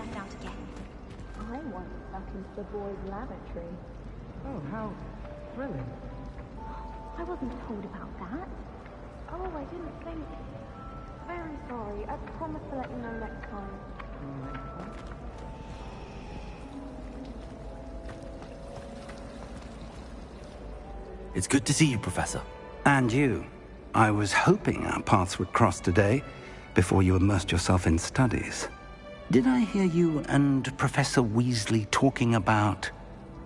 left out again. I once stuck into the boys' lavatory. Oh, how thrilling. I wasn't told about that. Oh, I didn't think. Very sorry. I promise to let you know next time. It's good to see you, Professor. And you. I was hoping our paths would cross today, before you immersed yourself in studies. Did I hear you and Professor Weasley talking about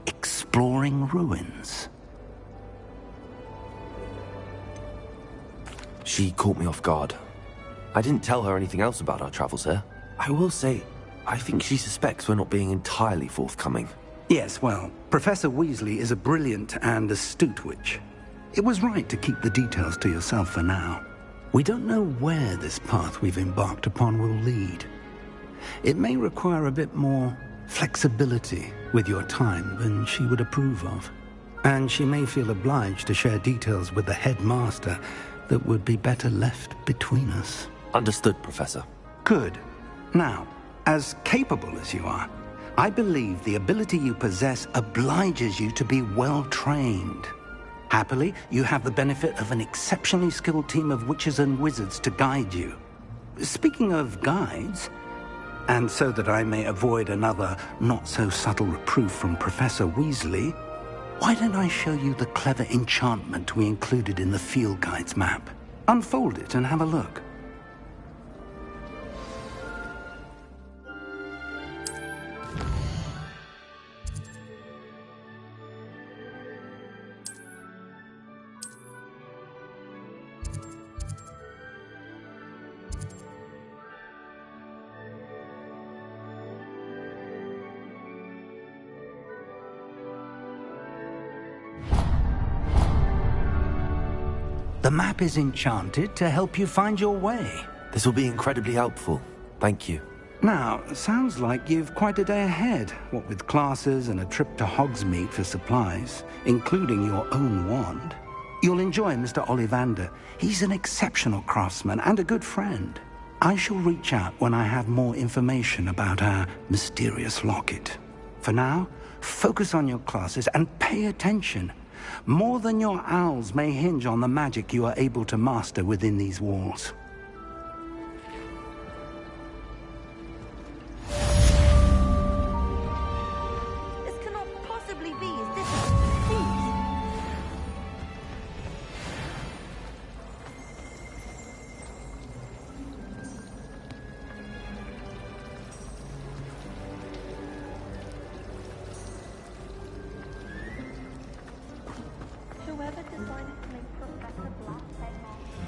exploring ruins? She caught me off guard. I didn't tell her anything else about our travels here. I will say, I think she suspects we're not being entirely forthcoming. Yes, well, Professor Weasley is a brilliant and astute witch. It was right to keep the details to yourself for now. We don't know where this path we've embarked upon will lead. It may require a bit more flexibility with your time than she would approve of. And she may feel obliged to share details with the headmaster that would be better left between us. Understood, Professor. Good. Now, as capable as you are, I believe the ability you possess obliges you to be well-trained. Happily, you have the benefit of an exceptionally skilled team of witches and wizards to guide you. Speaking of guides, and so that I may avoid another not-so-subtle reproof from Professor Weasley, why don't I show you the clever enchantment we included in the field guide's map? Unfold it and have a look. The map is enchanted to help you find your way. This will be incredibly helpful. Thank you. Now, sounds like you've quite a day ahead, what with classes and a trip to Hogsmeade for supplies, including your own wand. You'll enjoy Mr. Ollivander. He's an exceptional craftsman and a good friend. I shall reach out when I have more information about our mysterious locket. For now, focus on your classes and pay attention. More than your owls may hinge on the magic you are able to master within these walls. This cannot possibly be as difficult as it seems. Whoever decided to make Professor Black headmaster.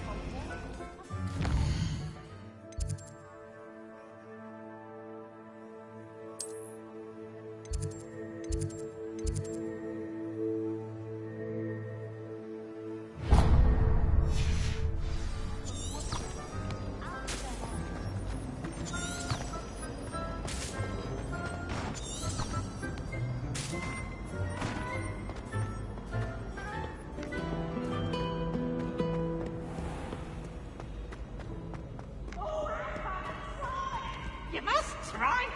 You must try.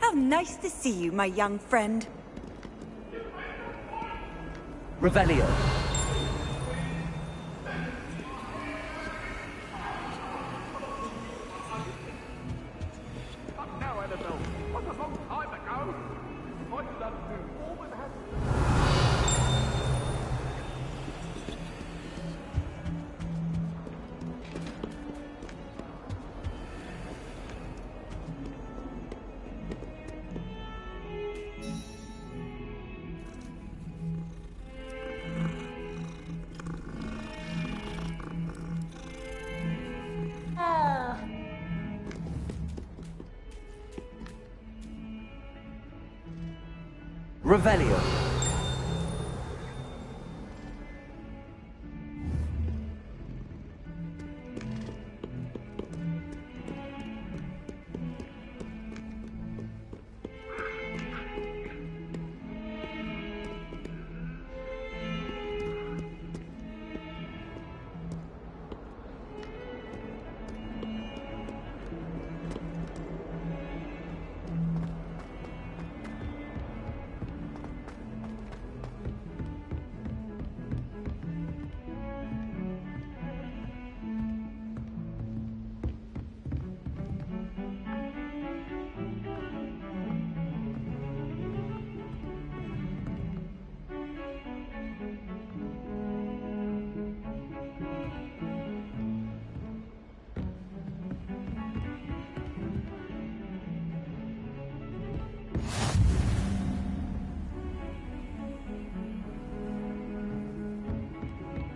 How nice to see you, my young friend. Revelio. Now, Annabelle, what a long time ago! I've done all that has... Revelio.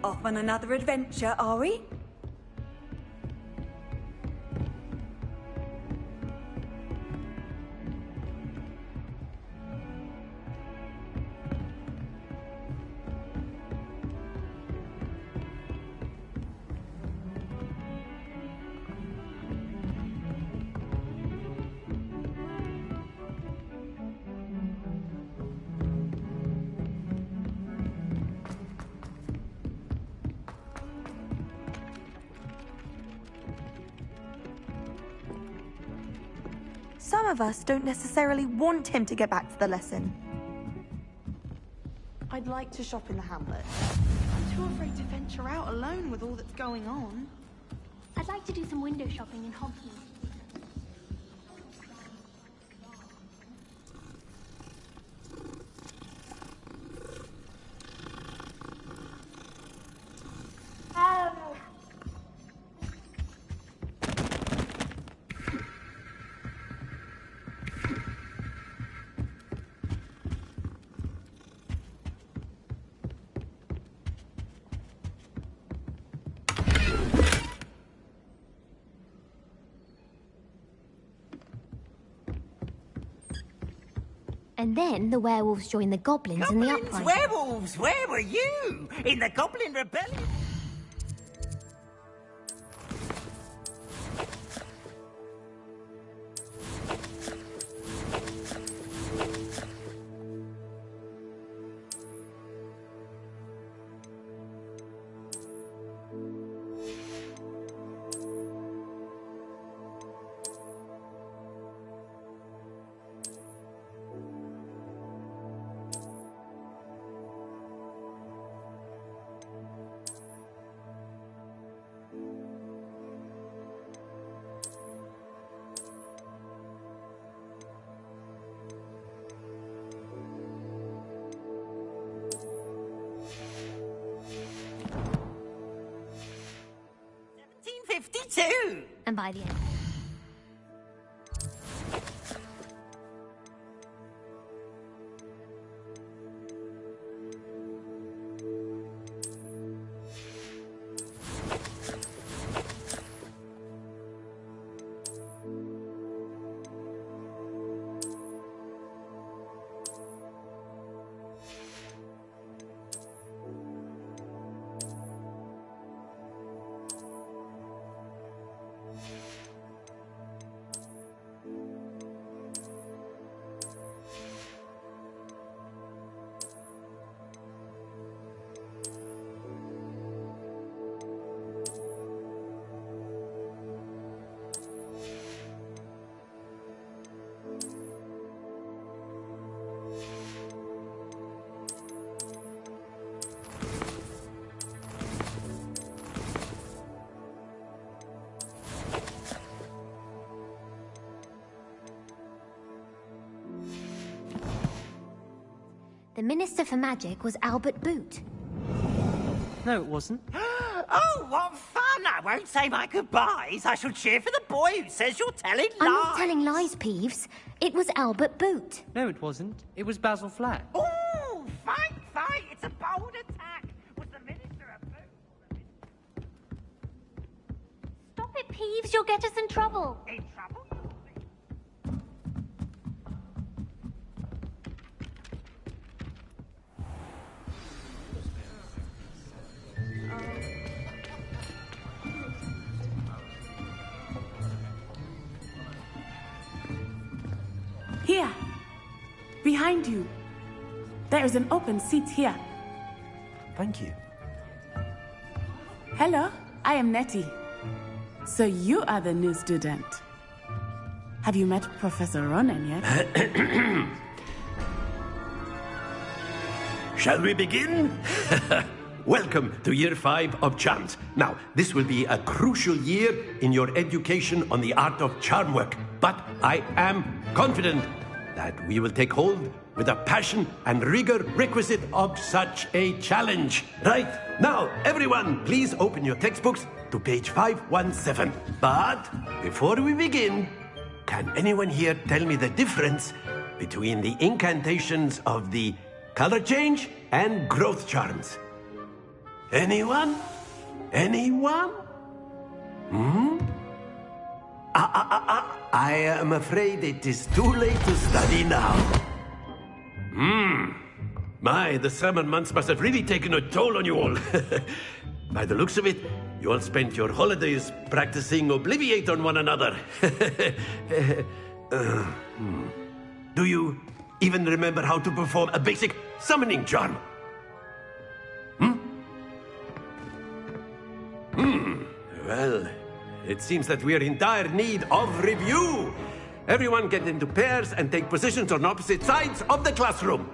Off on another adventure, are we? Some of us don't necessarily want him to get back to the lesson. I'd like to shop in the hamlet. I'm too afraid to venture out alone with all that's going on. I'd like to do some window shopping in Hogwarts. And then the werewolves joined the goblins in the uprising. Werewolves, where were you? In the Goblin Rebellion? And by the end. The Minister for Magic was Albert Boot. No, it wasn't. Oh, what fun! I won't say my goodbyes. I shall cheer for the boy who says you're telling lies. I'm not telling lies, Peeves. It was Albert Boot. No, it wasn't. It was Basil Flack. Oh, fight, fight! It's a bold attack. Was the Minister a boot? Stop it, Peeves. You'll get us in trouble. In trouble? behind you. There is an open seat here. Thank you. Hello, I am Nettie. So you are the new student. Have you met Professor Ronan yet? Shall we begin? Welcome to Year 5 of Charms. Now, this will be a crucial year in your education on the art of charm work. But I am confident that we will take hold with the passion and rigor requisite of such a challenge. Right, now, everyone, please open your textbooks to page 517. But before we begin, can anyone here tell me the difference between the incantations of the color change and growth charms? Anyone? Anyone? I am afraid it is too late to study now. My, the summer months must have really taken a toll on you all. By the looks of it, you all spent your holidays practicing Obliviate on one another. Do you even remember how to perform a basic summoning charm? Well, it seems that we are in dire need of review. Everyone get into pairs and take positions on opposite sides of the classroom.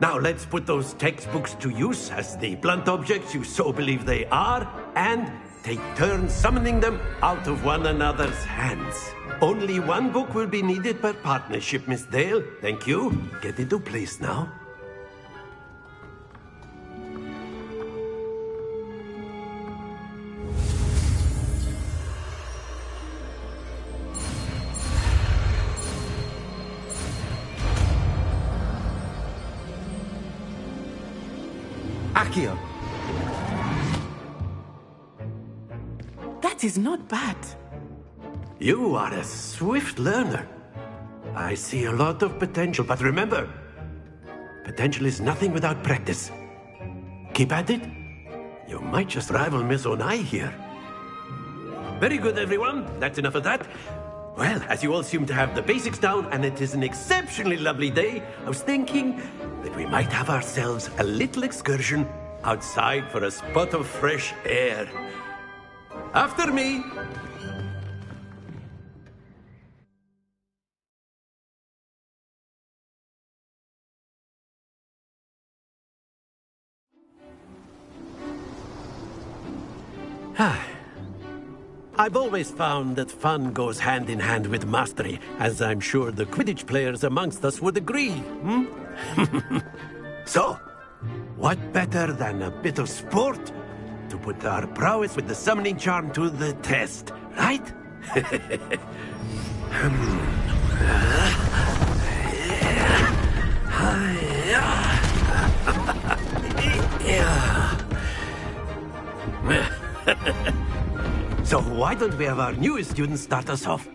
Now let's put those textbooks to use as the blunt objects you so believe they are, and take turns summoning them out of one another's hands. Only one book will be needed per partnership, Miss Dale. Thank you. Get into place now. Accio. That is not bad. You are a swift learner. I see a lot of potential, but remember, potential is nothing without practice. Keep at it. You might just rival Miss Onai here. Very good, everyone. That's enough of that. Well, as you all seem to have the basics down, and it is an exceptionally lovely day, I was thinking that we might have ourselves a little excursion outside for a spot of fresh air. After me. I've always found that fun goes hand in hand with mastery, as I'm sure the Quidditch players amongst us would agree. So, what better than a bit of sport to put our prowess with the summoning charm to the test, right? So why don't we have our newest student start us off?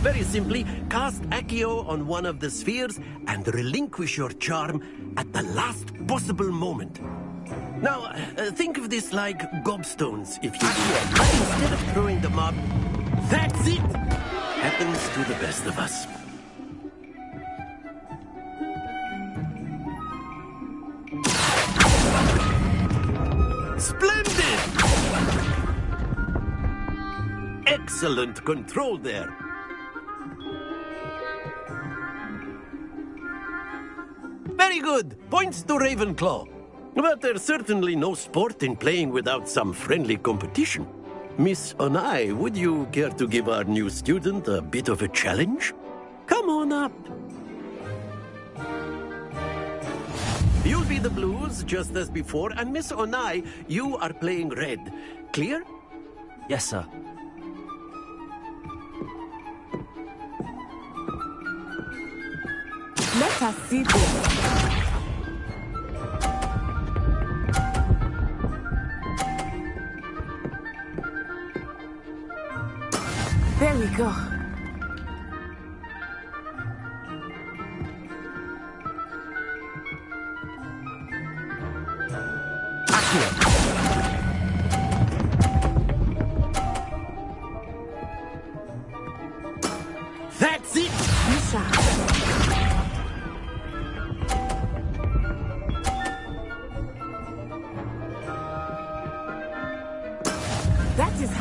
Very simply, cast Accio on one of the spheres and relinquish your charm at the last possible moment. Now, think of this like gobstones, if you will. But instead of throwing them up, that's it! Happens to the best of us. Splendid! Excellent control there. Very good. Points to Ravenclaw. But there's certainly no sport in playing without some friendly competition. Miss Onai, would you care to give our new student a bit of a challenge? Come on up. You'll be the blues, just as before, and Miss Onai, you are playing red. Clear? Yes, sir. Let us see this. There we go.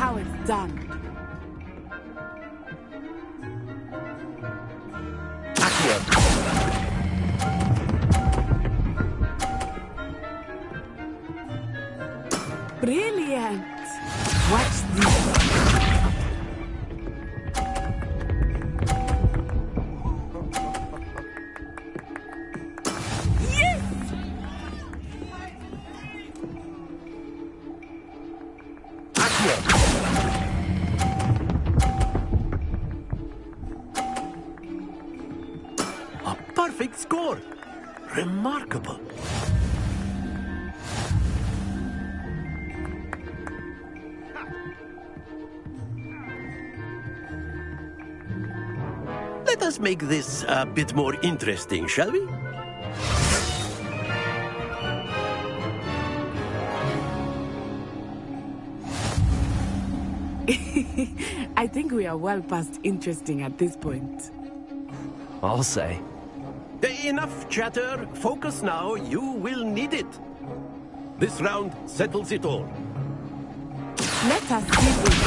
how it's done. Brilliant! Watch this. Yes! A perfect score. Remarkable. Let us make this a bit more interesting, shall we? I think we are well past interesting at this point. I'll say. Enough chatter. Focus now. You will need it. This round settles it all. Let us see this.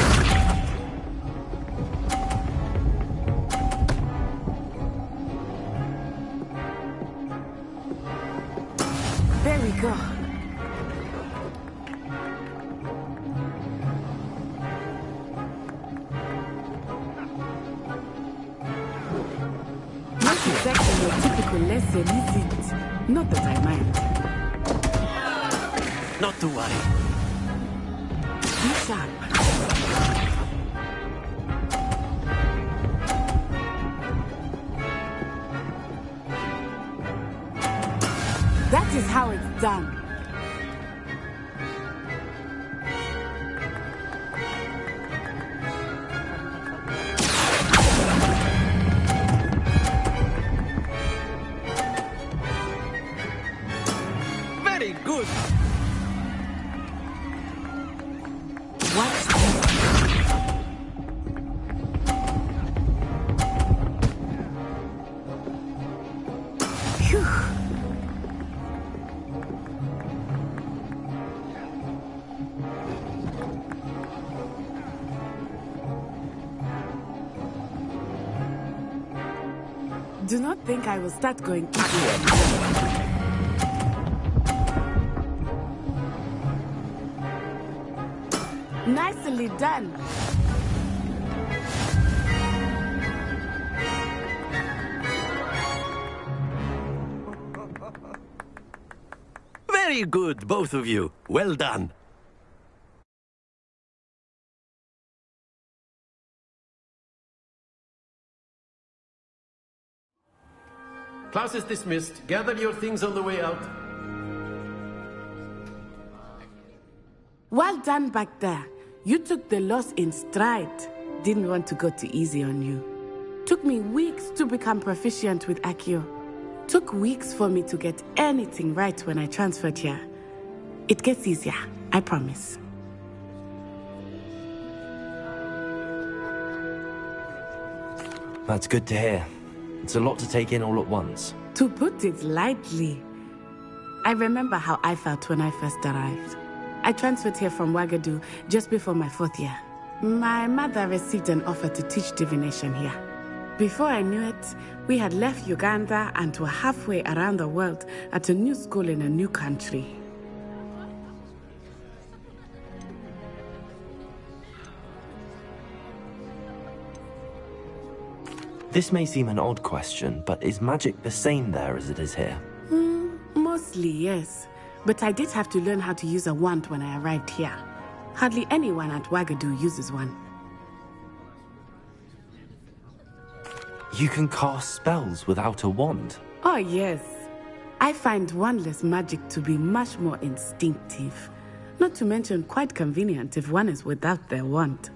There we go. Not exactly your typical lesson, is it? Not that I mind. Not to worry. Be sharp. That is how it's done. Very good. Watch this. Phew. Do not think I will start going Nicely done. Very good, both of you. Well done. Class is dismissed. Gather your things on the way out. Well done back there. You took the loss in stride. Didn't want to go too easy on you. Took me weeks to become proficient with Accio. Took weeks for me to get anything right when I transferred here. It gets easier, I promise. That's good to hear. It's a lot to take in all at once. To put it lightly, I remember how I felt when I first arrived. I transferred here from Ouagadougou just before my 4th year. My mother received an offer to teach divination here. Before I knew it, we had left Uganda and were halfway around the world at a new school in a new country. This may seem an odd question, but is magic the same there as it is here? Mostly, yes. But I did have to learn how to use a wand when I arrived here. Hardly anyone at Ouagadougou uses one. You can cast spells without a wand? Oh, yes. I find wandless magic to be much more instinctive. Not to mention quite convenient if one is without their wand.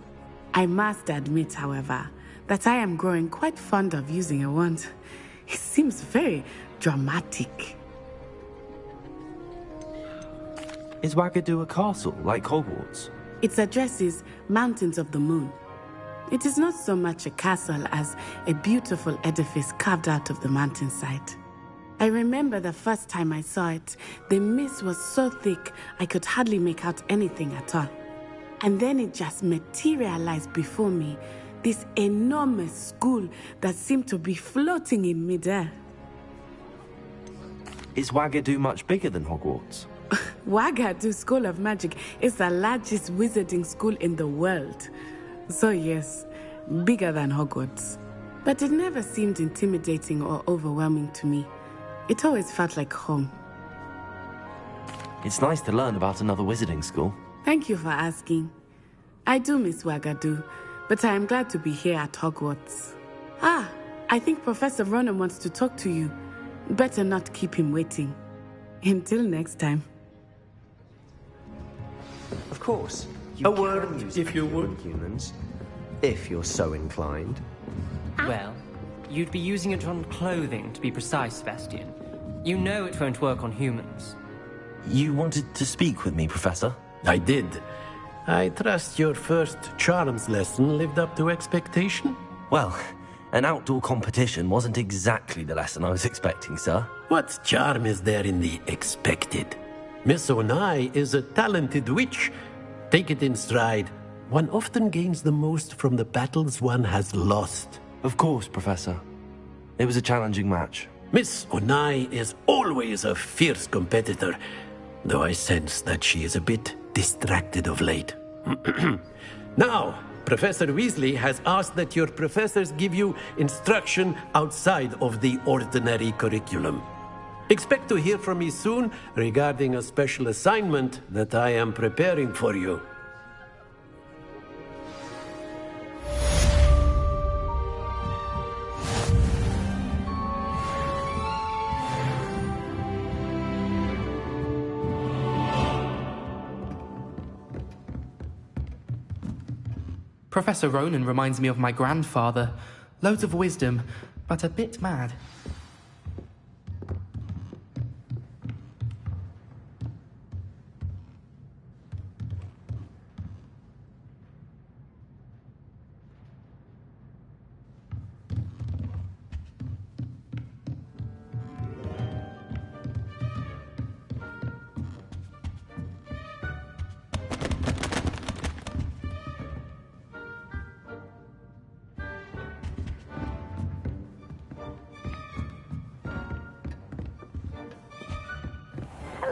I must admit, however, that I am growing quite fond of using a wand. It seems very dramatic. Is Ouagadougou a castle, like Hogwarts? Its address is Mountains of the Moon. It is not so much a castle as a beautiful edifice carved out of the mountainside. I remember the first time I saw it, the mist was so thick I could hardly make out anything at all. And then it just materialized before me. This enormous school that seemed to be floating in midair. Is Wagadu much bigger than Hogwarts? Wagadu School of Magic is the largest wizarding school in the world. So yes, bigger than Hogwarts. But it never seemed intimidating or overwhelming to me. It always felt like home. It's nice to learn about another wizarding school. Thank you for asking. I do miss Wagadu, but I am glad to be here at Hogwarts. I think Professor Ronan wants to talk to you. Better not keep him waiting. Until next time. Of course. A word, if you would. Humans, if you're so inclined. Well, you'd be using it on clothing, to be precise, Sebastian. You know it won't work on humans. You wanted to speak with me, Professor? I did. I trust your first charms lesson lived up to expectation? Well, an outdoor competition wasn't exactly the lesson I was expecting, sir. What charm is there in the expected? Miss Onai is a talented witch. Take it in stride. One often gains the most from the battles one has lost. Of course, Professor. It was a challenging match. Miss Onai is always a fierce competitor, though I sense that she is a bit distracted of late. Now, Professor Weasley has asked that your professors give you instruction outside of the ordinary curriculum. Expect to hear from me soon regarding a special assignment that I am preparing for you. Professor Ronan reminds me of my grandfather. Loads of wisdom, but a bit mad.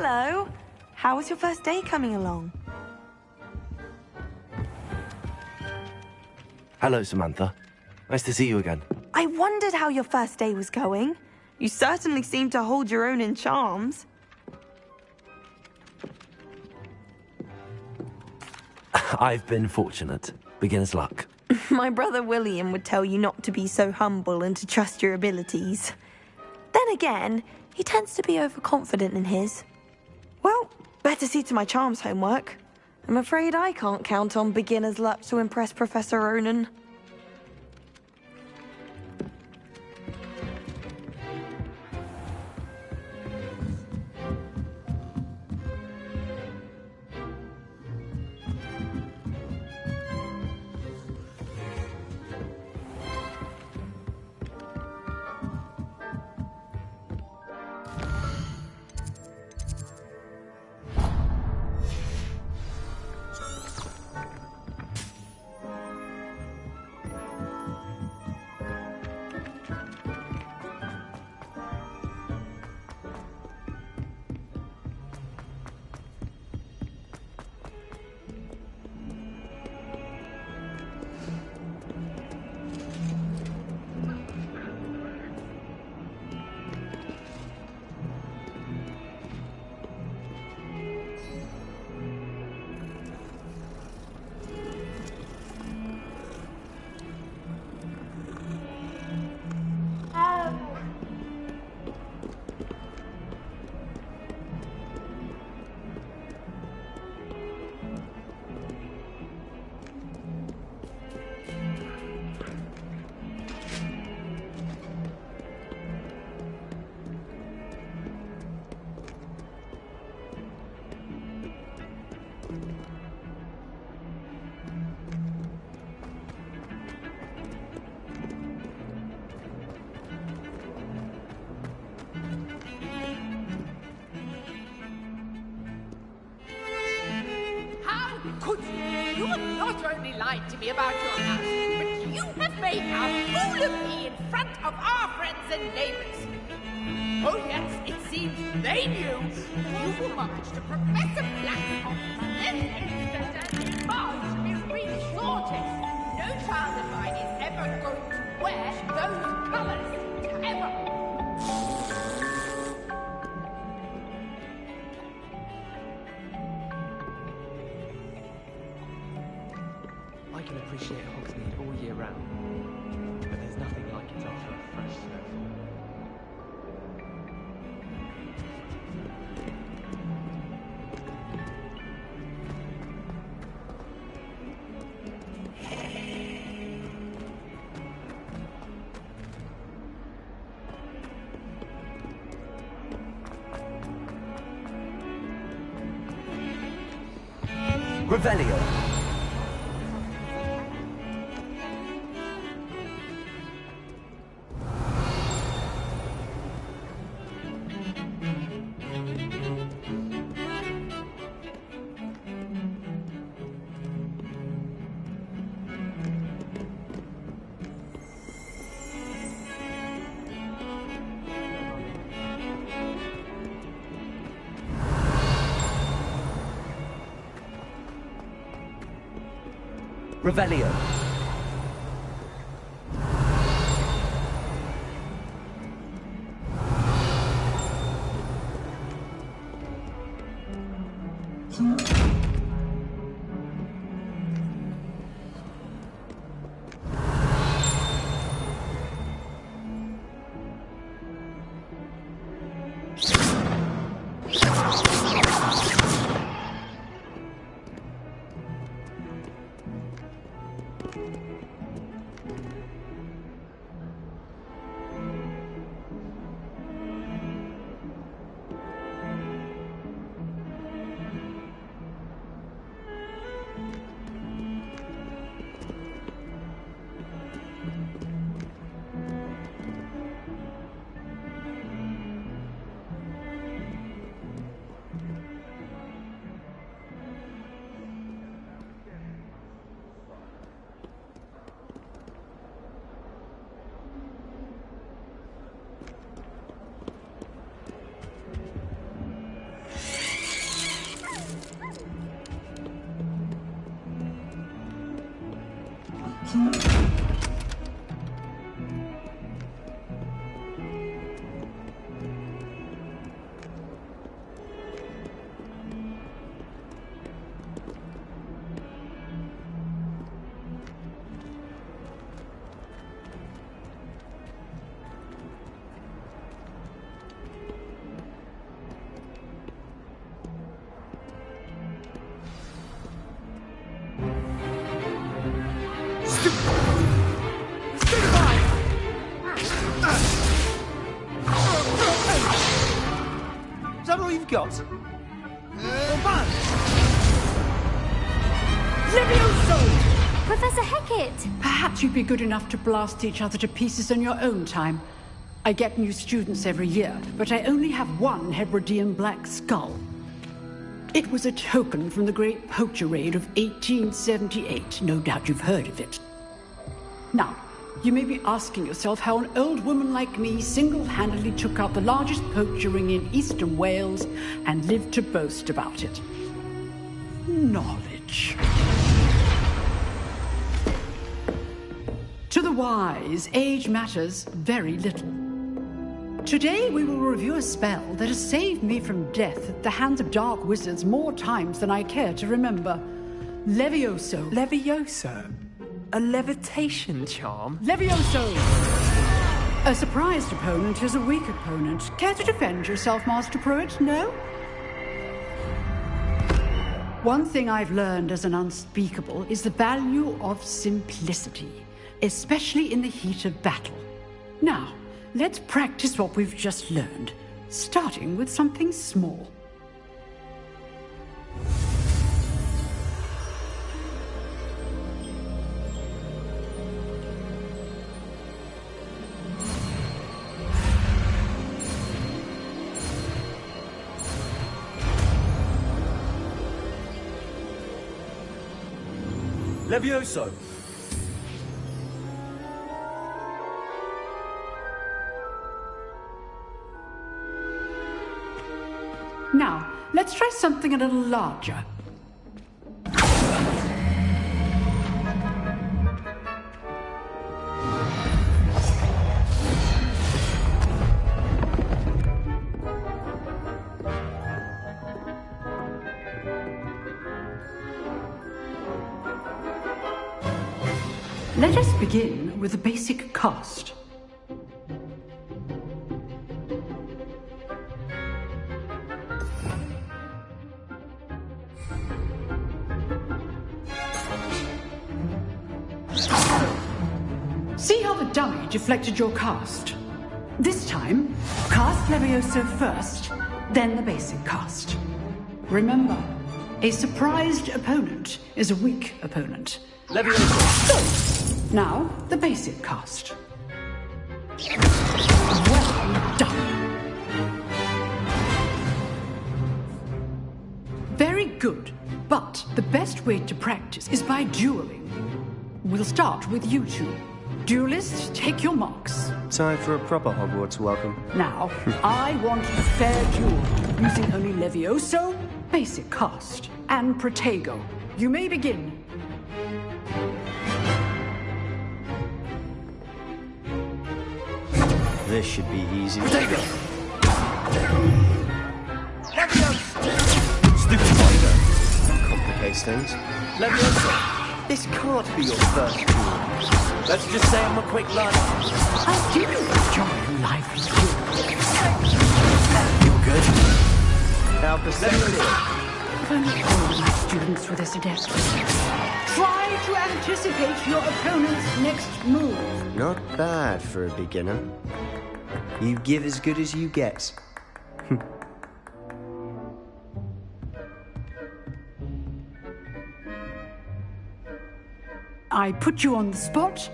Hello. How was your first day coming along? Hello, Samantha. Nice to see you again. I wondered how your first day was going. You certainly seem to hold your own in charms. I've been fortunate. Beginner's luck. My brother William would tell you not to be so humble and to trust your abilities. Then again, he tends to be overconfident in his. Well, better see to my charms homework. I'm afraid I can't count on beginner's luck to impress Professor Ronan. kind to me about your house, but you have made a fool of me in front of our friends and neighbors. Oh yes, it seems they knew that you were married to Professor Blackcock. And Marge should be resorted. No child of mine is ever going to wear those colours. Ever. I can appreciate Hogsmeade all year round, but there's nothing like it after a fresh snowfall. Revelio. Revelio. Is that all you've got? Levioso! Professor Hecat! Perhaps you'd be good enough to blast each other to pieces in your own time. I get new students every year, but I only have one Hebridean black skull. It was a token from the Great Poacher Raid of 1878. No doubt you've heard of it. Now, you may be asking yourself how an old woman like me single-handedly took out the largest poacher ring in eastern Wales and lived to boast about it. Knowledge. To the wise, age matters very little. Today we will review a spell that has saved me from death at the hands of dark wizards more times than I care to remember. Levioso. Levioso? A levitation charm? Levioso! A surprised opponent is a weak opponent. Care to defend yourself, Master Pruitt? No? One thing I've learned as an unspeakable is the value of simplicity, especially in the heat of battle. Now, let's practice what we've just learned, starting with something small. Levioso! Now, let's try something a little larger. Let us begin with the basic cast. See how the dummy deflected your cast? This time, cast Levioso first, then the basic cast. Remember, a surprised opponent is a weak opponent. Levioso! Now, the basic cast. Well done. Very good, but the best way to practice is by dueling. We'll start with you two. Duelists, take your marks. Time for a proper Hogwarts welcome. Now, I want a fair duel, using only Levioso, basic cast, and Protego. You may begin. This should be easy. Protego! Stupid fighter! Complicates things. Leviosa, this can't be your first duel. Let's just say I'm a quick learner. I do enjoy life with you. You're good. Now, perception. If only all my students were this adept. Try to anticipate your opponent's next move. Not bad for a beginner. You give as good as you get. I put you on the spot,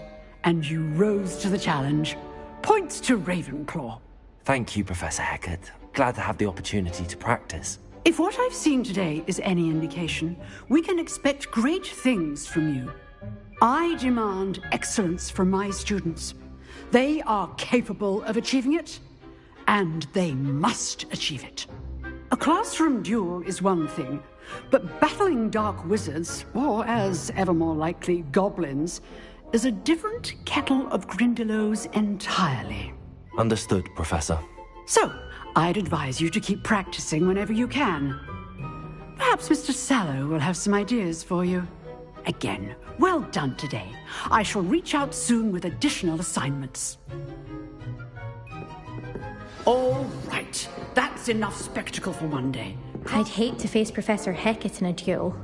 and you rose to the challenge. Points to Ravenclaw. Thank you, Professor Hecat. Glad to have the opportunity to practice. If what I've seen today is any indication, we can expect great things from you. I demand excellence from my students. They are capable of achieving it, and they must achieve it. A classroom duel is one thing, but battling dark wizards, or as ever more likely, goblins, is a different kettle of Grindylows entirely. Understood, Professor. So, I'd advise you to keep practicing whenever you can. Perhaps Mr. Sallow will have some ideas for you. Again, well done today. I shall reach out soon with additional assignments. All right, that's enough spectacle for one day. I'd hate to face Professor Hecat in a duel.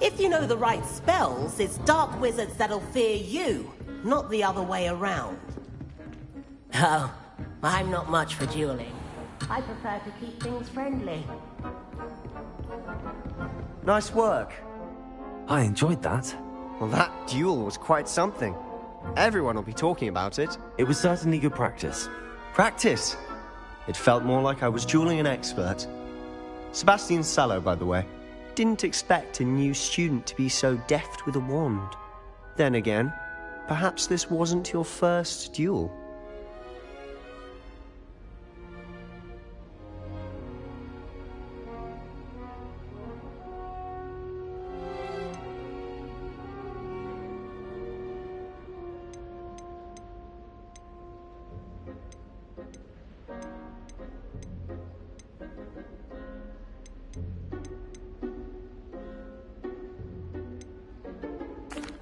If you know the right spells, it's dark wizards that'll fear you, not the other way around. Oh, I'm not much for dueling. I prefer to keep things friendly. Nice work. I enjoyed that. Well, that duel was quite something. Everyone will be talking about it. It was certainly good practice. Practice? It felt more like I was dueling an expert. Sebastian Sallow, by the way. Didn't expect a new student to be so deft with a wand. Then again, perhaps this wasn't your first duel.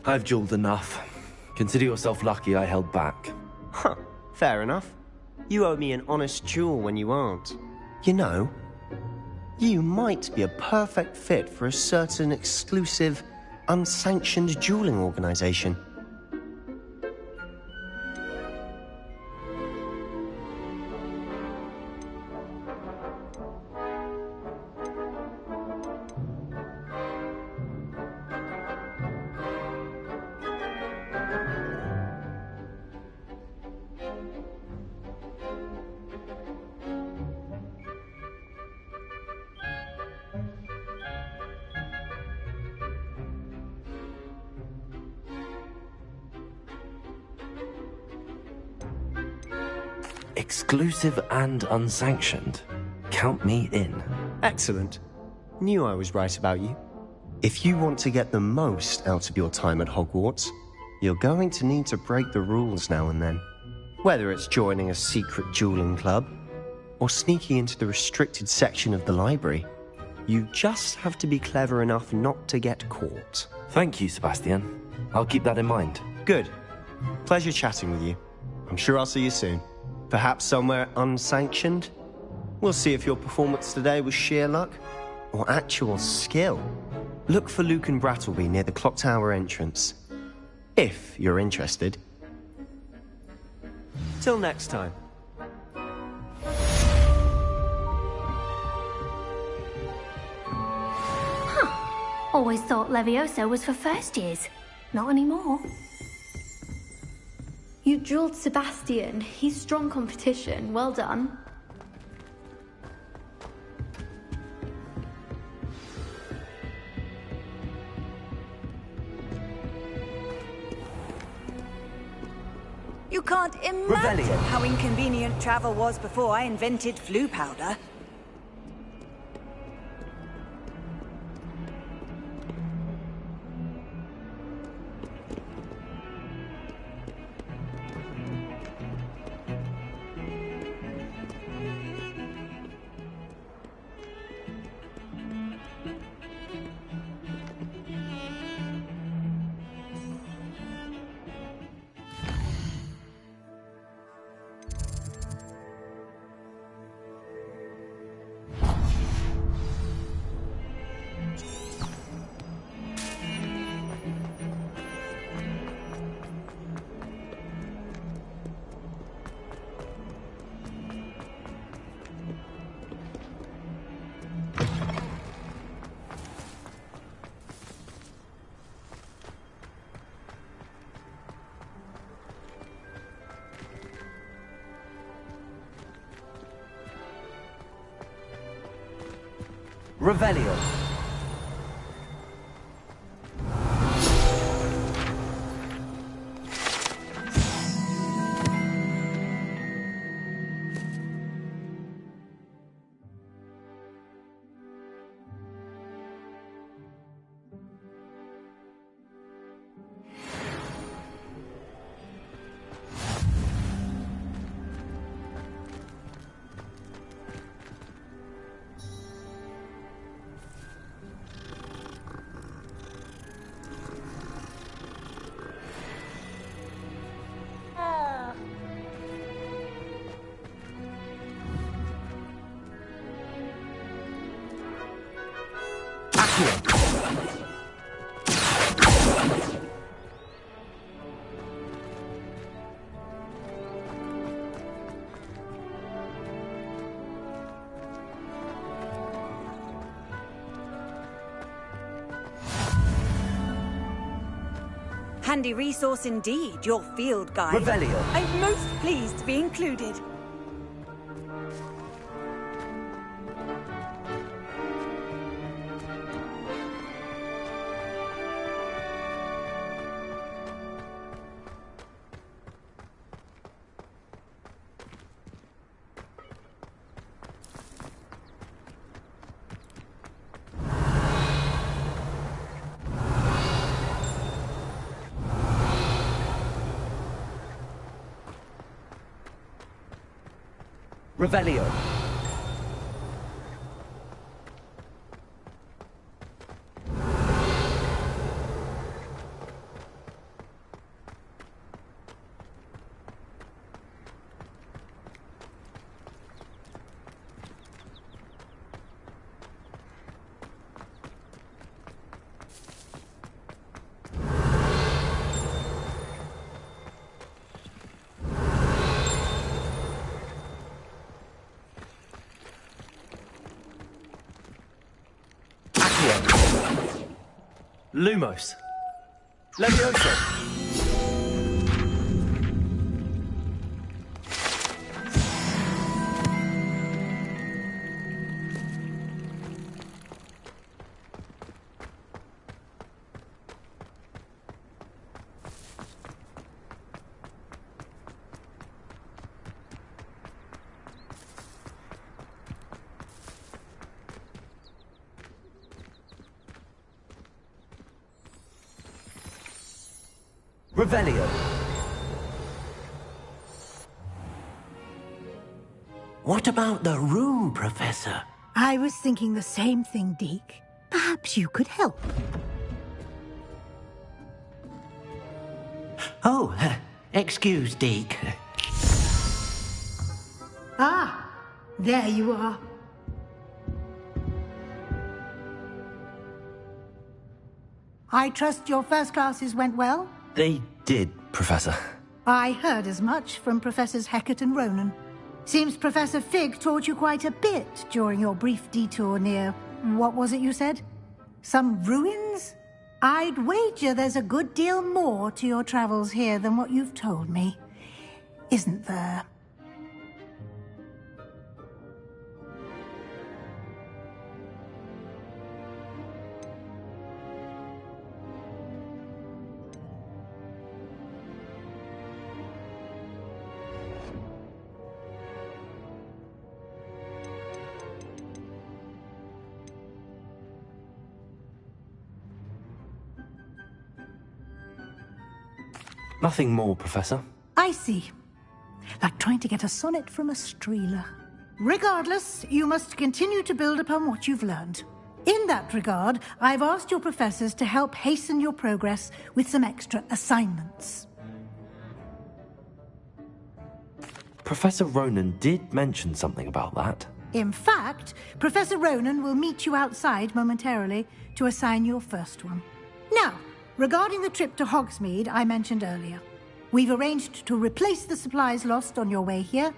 I've dueled enough. Consider yourself lucky I held back. Huh, fair enough. You owe me an honest duel when you aren't. You know, you might be a perfect fit for a certain exclusive, unsanctioned dueling organization. Exclusive and unsanctioned. Count me in. Excellent. Knew I was right about you. If you want to get the most out of your time at Hogwarts, you're going to need to break the rules now and then. Whether it's joining a secret dueling club, or sneaking into the restricted section of the library, you just have to be clever enough not to get caught. Thank you, Sebastian. I'll keep that in mind. Good. Pleasure chatting with you. I'm sure I'll see you soon. Perhaps somewhere unsanctioned? We'll see if your performance today was sheer luck or actual skill. Look for Luke and Brattleby near the clock tower entrance. If you're interested. Till next time. Always thought Levioso was for first years. Not anymore. You drilled Sebastian. He's strong competition. Well done. You can't imagine how inconvenient travel was before I invented flu powder. Revelio. Handy resource indeed, your field guide. Revelio. I'm most pleased to be included. Revelio. Lumos. Levioso. Revelio. What about the room, Professor? I was thinking the same thing, Deke. Perhaps you could help. Oh, excuse, Deke. Ah, there you are. I trust your first classes went well? They did, Professor. I heard as much from Professors Hecat and Ronan. Seems Professor Fig taught you quite a bit during your brief detour near... what was it you said? Some ruins? I'd wager there's a good deal more to your travels here than what you've told me. Isn't there? Nothing more, Professor. I see. Like trying to get a sonnet from a streeler. Regardless, you must continue to build upon what you've learned. In that regard, I've asked your professors to help hasten your progress with some extra assignments. Professor Ronan did mention something about that. In fact, Professor Ronan will meet you outside momentarily to assign your first one. Now, regarding the trip to Hogsmeade I mentioned earlier, we've arranged to replace the supplies lost on your way here,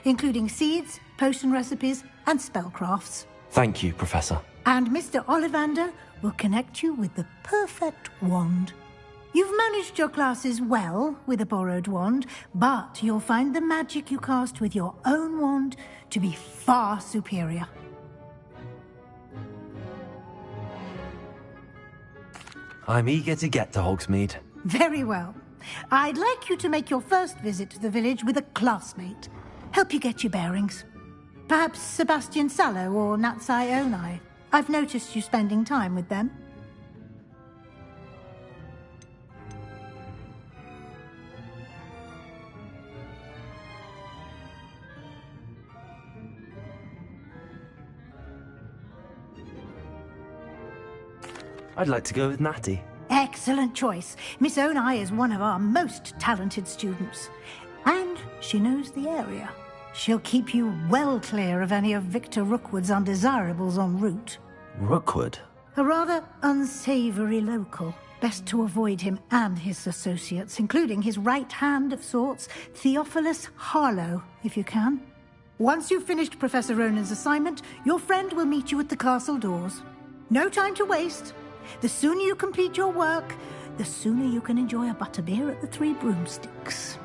including seeds, potion recipes, and spellcrafts. Thank you, Professor. And Mr. Ollivander will connect you with the perfect wand. You've managed your classes well with a borrowed wand, but you'll find the magic you cast with your own wand to be far superior. I'm eager to get to Hogsmeade. Very well. I'd like you to make your first visit to the village with a classmate. Help you get your bearings. Perhaps Sebastian Sallow or Natsai Onai. I've noticed you spending time with them. I'd like to go with Natty. Excellent choice. Miss Onai is one of our most talented students. And she knows the area. She'll keep you well clear of any of Victor Rookwood's undesirables en route. Rookwood? A rather unsavory local. Best to avoid him and his associates, including his right hand of sorts, Theophilus Harlow, if you can. Once you've finished Professor Ronan's assignment, your friend will meet you at the castle doors. No time to waste. The sooner you complete your work, the sooner you can enjoy a butterbeer at the Three Broomsticks.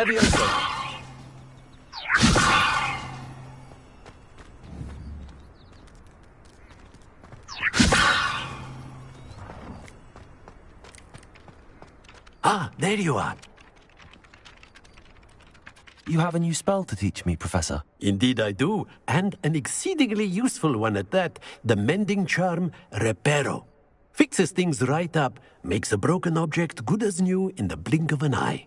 Levioso! Ah, there you are. You have a new spell to teach me, Professor. Indeed I do, and an exceedingly useful one at that. The mending charm, Reparo. Fixes things right up, makes a broken object good as new in the blink of an eye.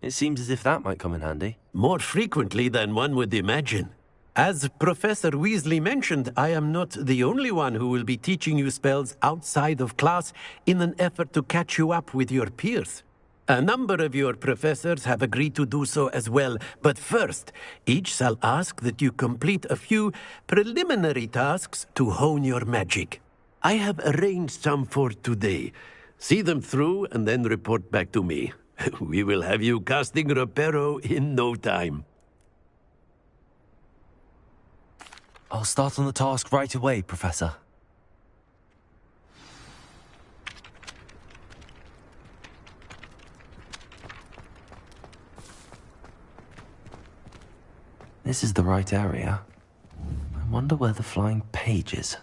It seems as if that might come in handy. More frequently than one would imagine. As Professor Weasley mentioned, I am not the only one who will be teaching you spells outside of class in an effort to catch you up with your peers. A number of your professors have agreed to do so as well, but first, each shall ask that you complete a few preliminary tasks to hone your magic. I have arranged some for today. See them through and then report back to me. We will have you casting Reparo in no time. I'll start on the task right away, Professor. This is the right area. I wonder where the flying page is.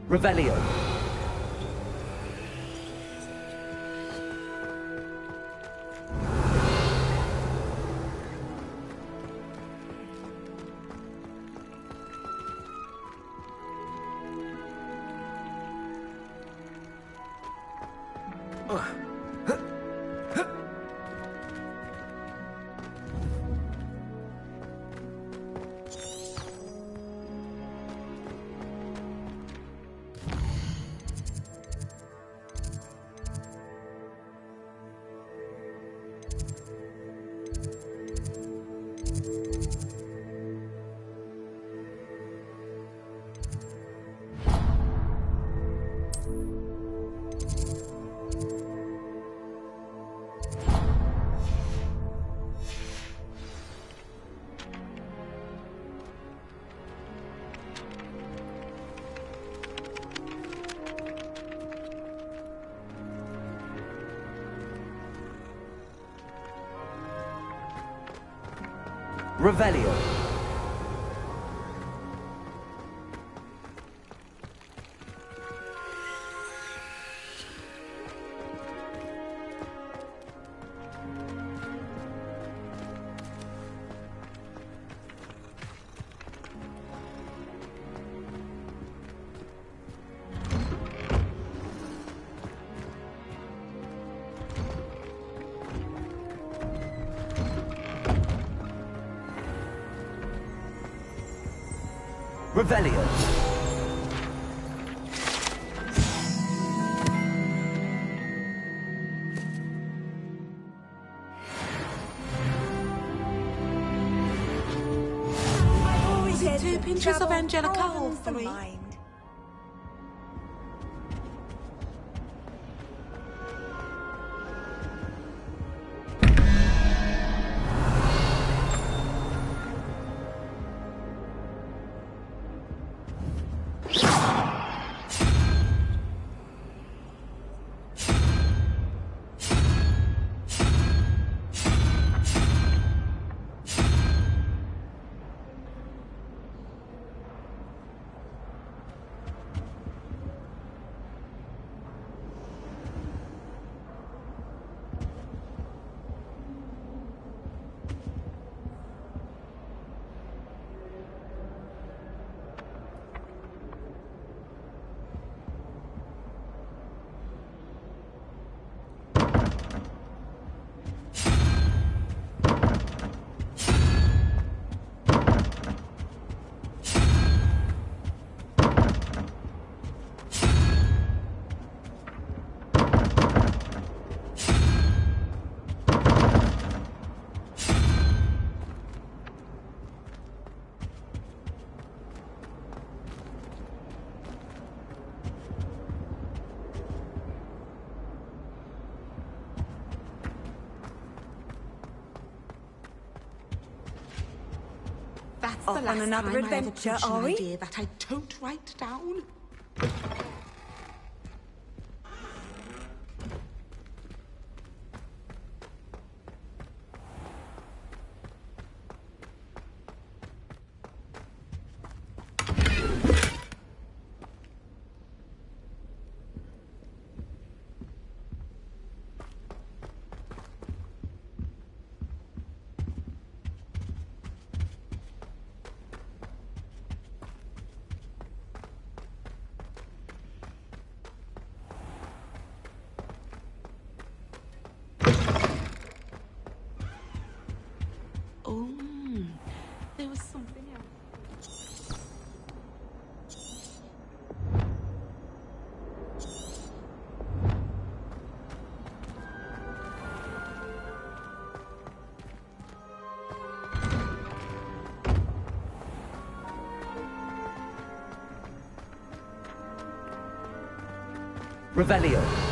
Revelio. Revelio. Revelio. Is it 2 pinches of Angelica or 3? That's Off the on last another time I ever adventure, pushed an are we? idea that I don't write down. Oh, there was something else. Revelio.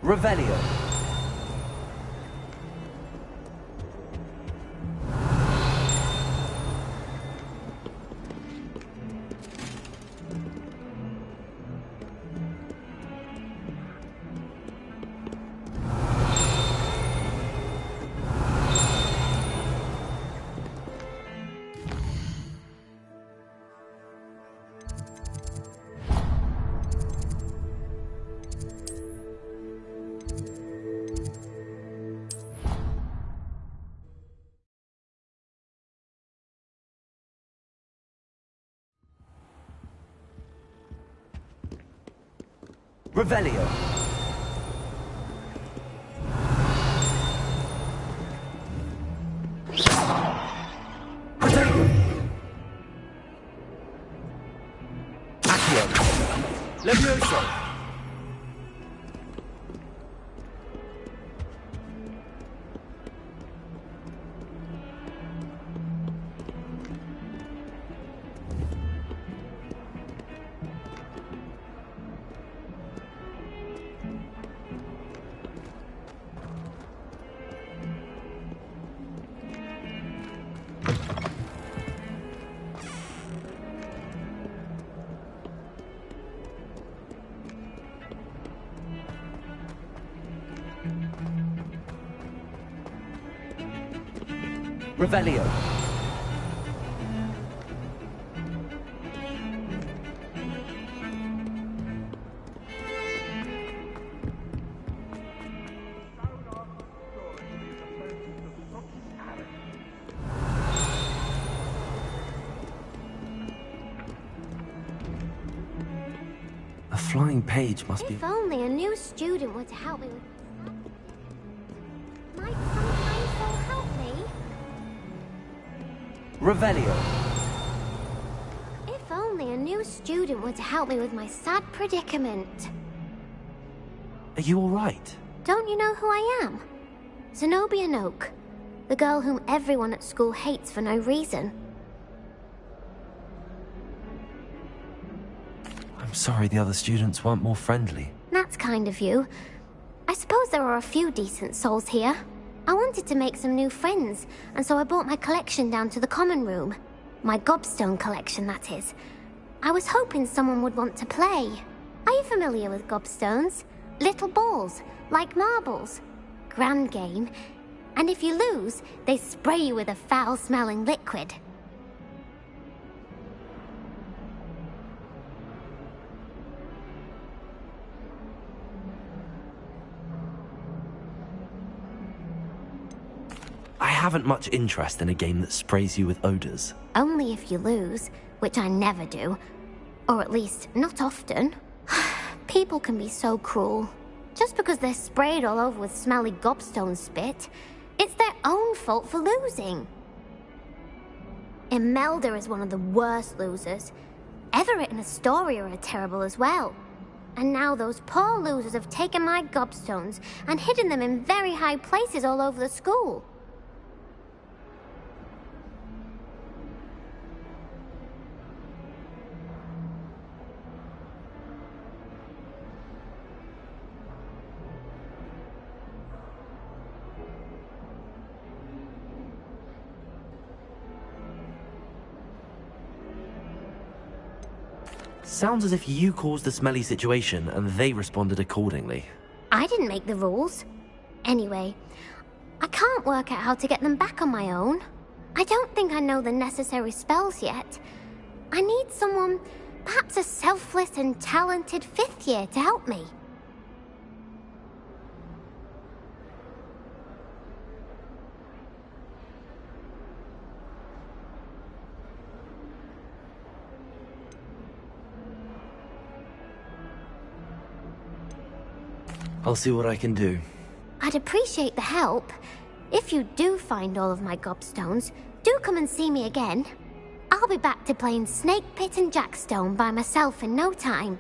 Revelio. Revelio. Accio. Levioso. Revelio. A flying page must be... If only a new student were to help me with... Might sometimes they'll help me? Revelio. If only a new student were to help me with my sad predicament. Are you alright? Don't you know who I am? Zenobia Noak, the girl whom everyone at school hates for no reason. I'm sorry the other students weren't more friendly. That's kind of you. I suppose there are a few decent souls here. I wanted to make some new friends, and so I brought my collection down to the common room. My gobstone collection, that is. I was hoping someone would want to play. Are you familiar with gobstones? Little balls, like marbles. Grand game. And if you lose, they spray you with a foul-smelling liquid. I haven't much interest in a game that sprays you with odors. Only if you lose, which I never do. Or at least, not often. People can be so cruel. Just because they're sprayed all over with smelly gobstone spit, it's their own fault for losing. Imelda is one of the worst losers. Everett and Astoria are terrible as well. And now those poor losers have taken my gobstones and hidden them in very high places all over the school. Sounds as if you caused the smelly situation and they responded accordingly. I didn't make the rules. Anyway, I can't work out how to get them back on my own. I don't think I know the necessary spells yet. I need someone, perhaps a selfless and talented fifth year to help me. I'll see what I can do. I'd appreciate the help. If you do find all of my gobstones, do come and see me again. I'll be back to playing Snake Pit and Jackstone by myself in no time.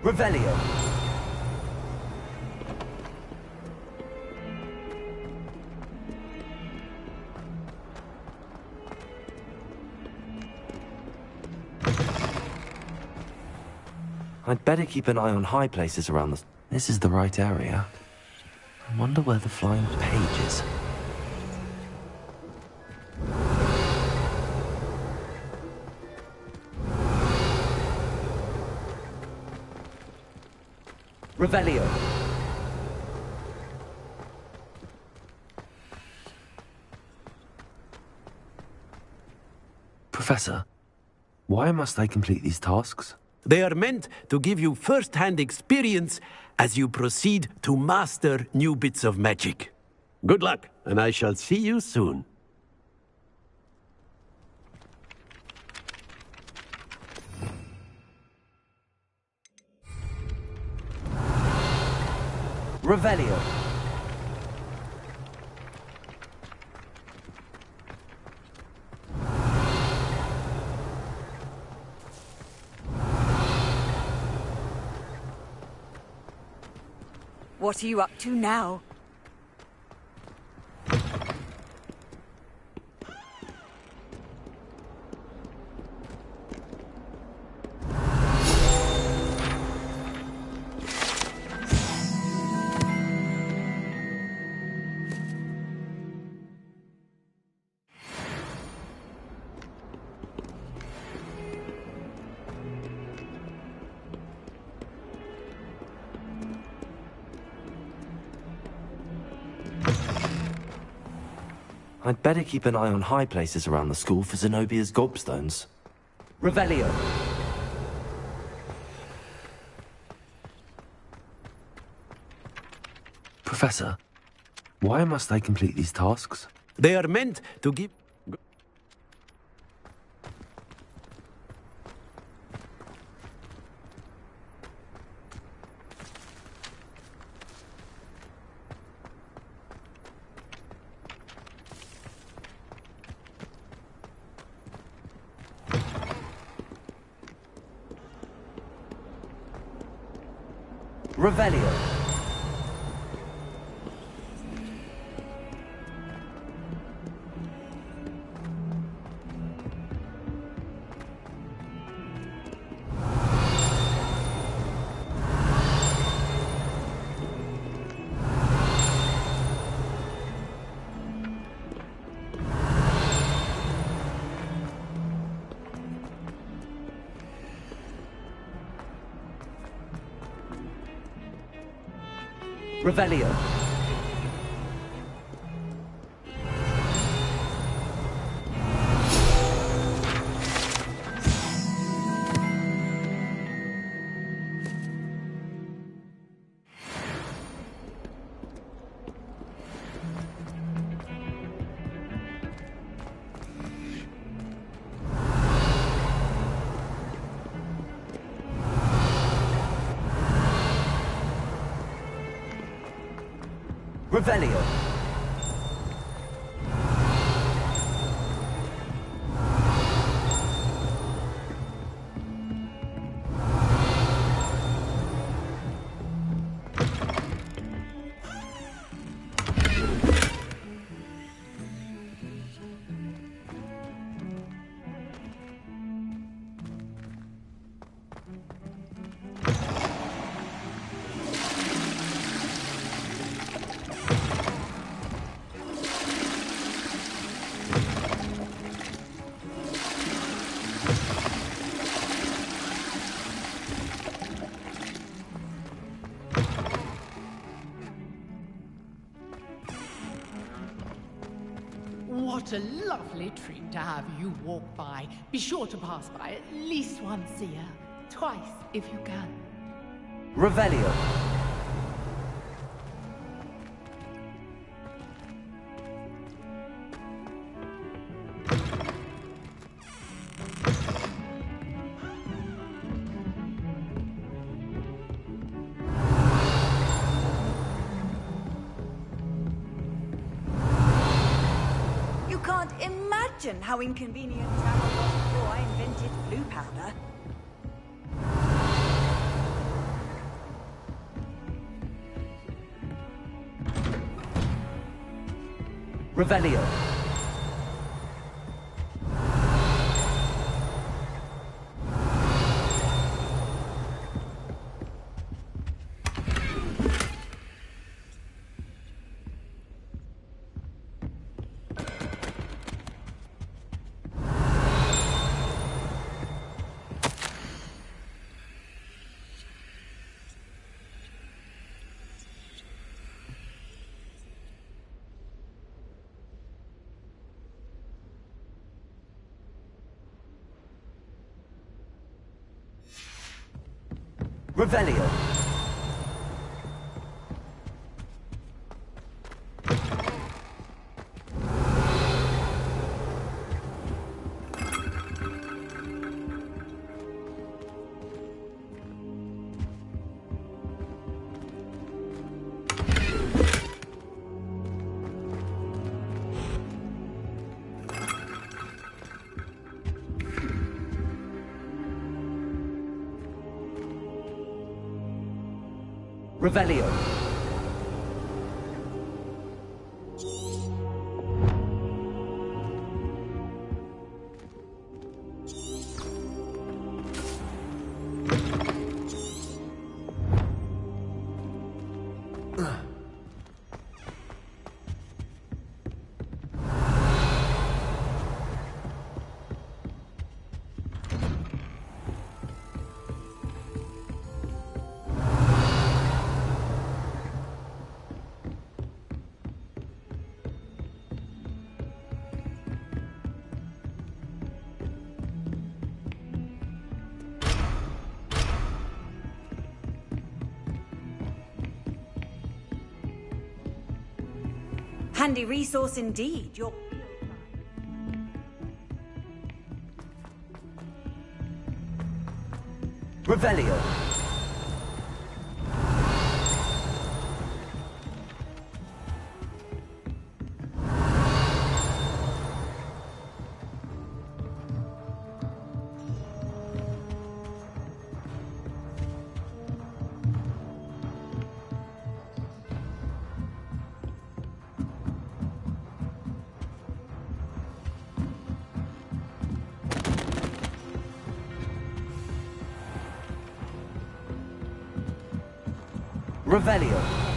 Revelio. I'd better keep an eye on high places around this. This is the right area. I wonder where the flying page is. Revelio. Professor, why must I complete these tasks? They are meant to give you first-hand experience as you proceed to master new bits of magic. Good luck, and I shall see you soon. Revelio. What are you up to now? I'd better keep an eye on high places around the school for Zenobia's gobstones. Revelio. Professor, why must I complete these tasks? They are meant to give... Revelio. Revelio. Revelio. What a lovely treat to have you walk by. Be sure to pass by at least once a year. Twice, if you can. Revelio. Can't imagine how inconvenient travel was before I invented blue powder. Revelio. Revelio. Revelio. Handy resource indeed. Your Revelio. Revelio.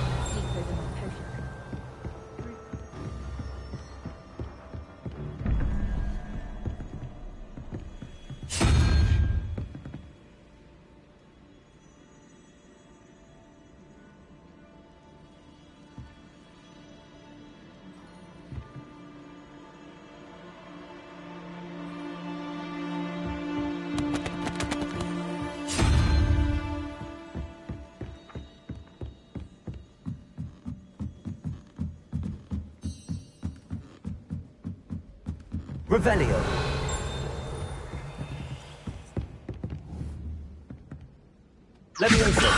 Revelio. Levioso.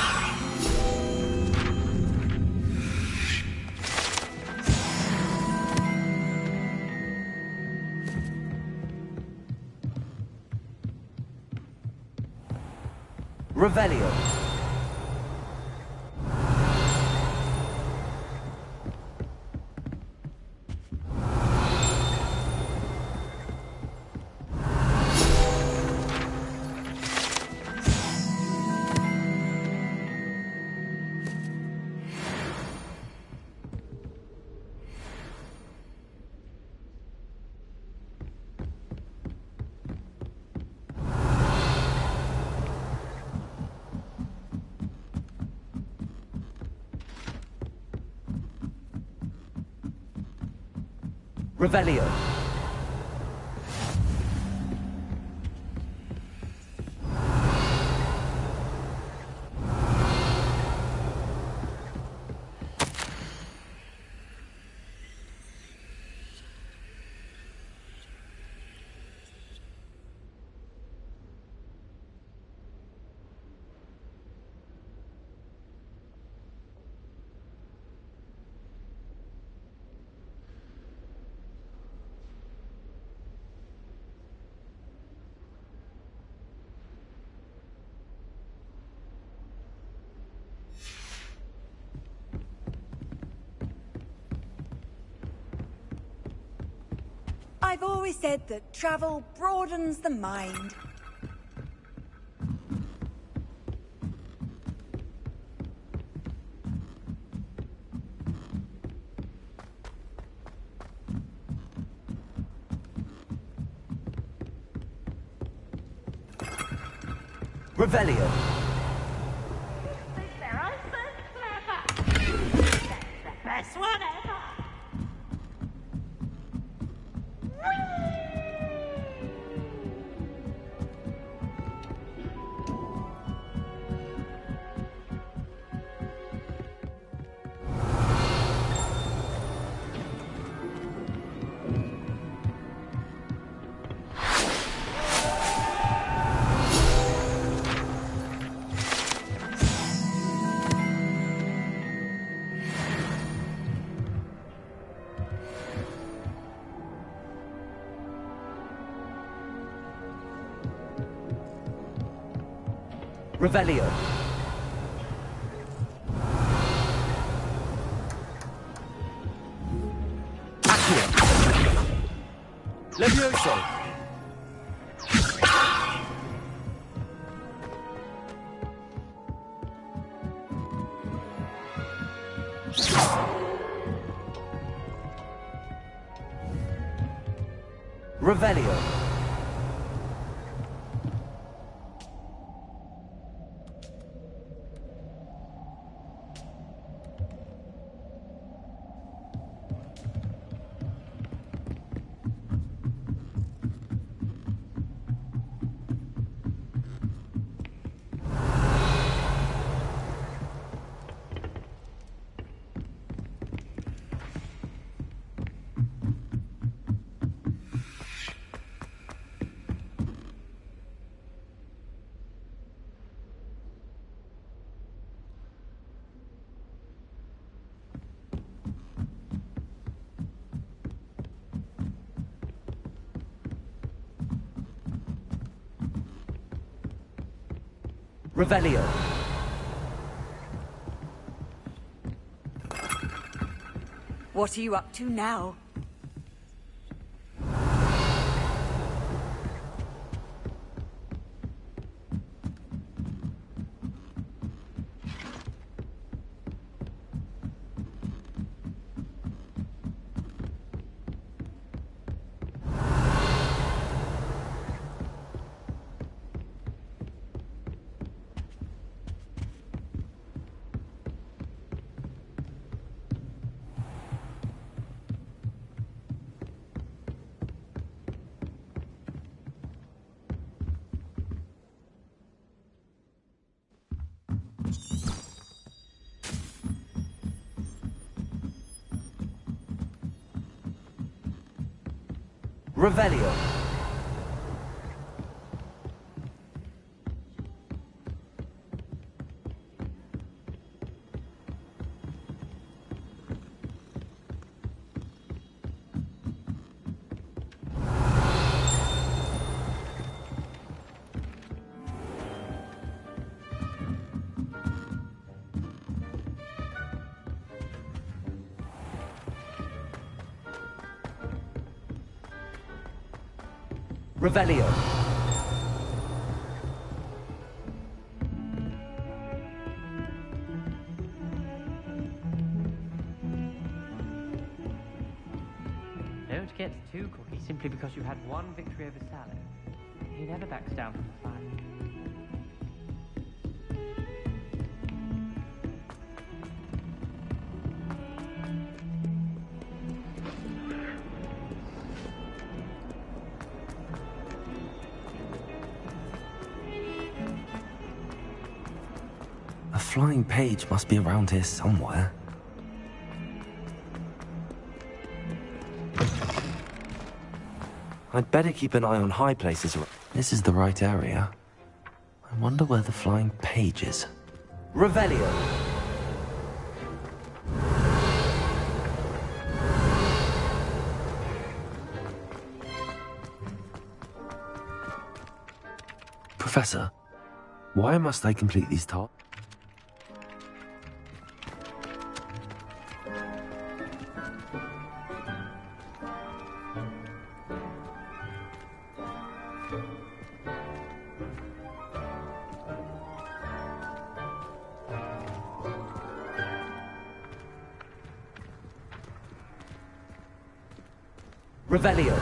Revelio. Revelio. I've always said that travel broadens the mind. Revelio. Best one ever. Revelio. Accio. Levioso. Revelio. Revelio. What are you up to now? Revelio. Revelio. Don't get too cocky simply because you had one victory over Sally. He never backs down from the fight. A flying page must be around here somewhere. I'd better keep an eye on high places. This is the right area. I wonder where the flying page is. Revelio. Professor, why must I complete these tasks? Revelio.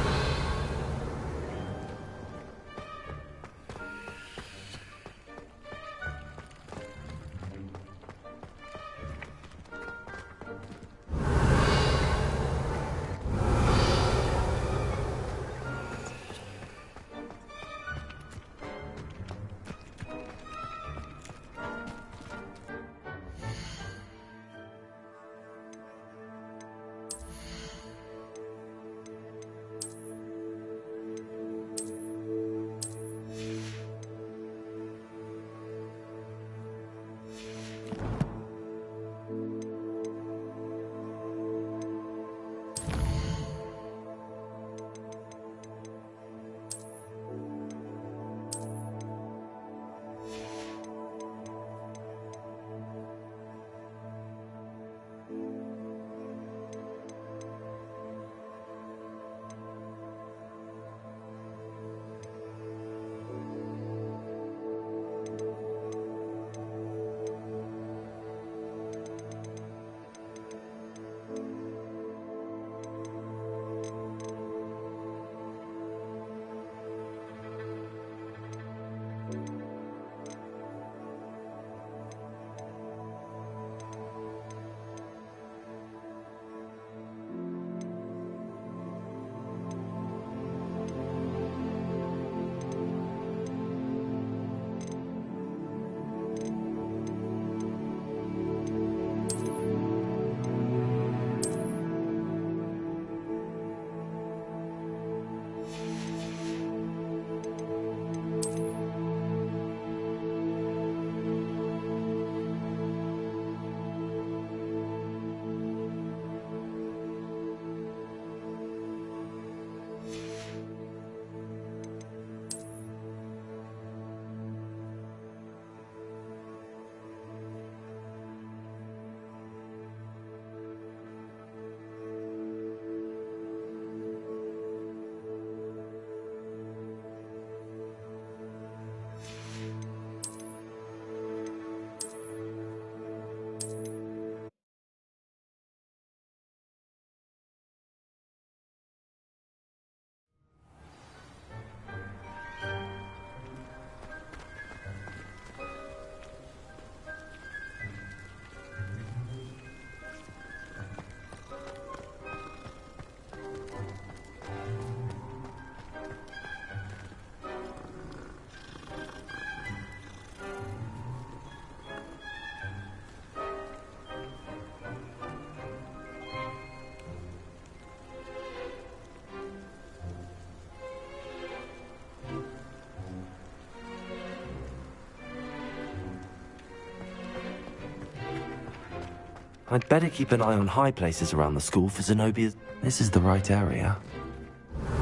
I'd better keep an eye on high places around the school for Zenobia's... This is the right area.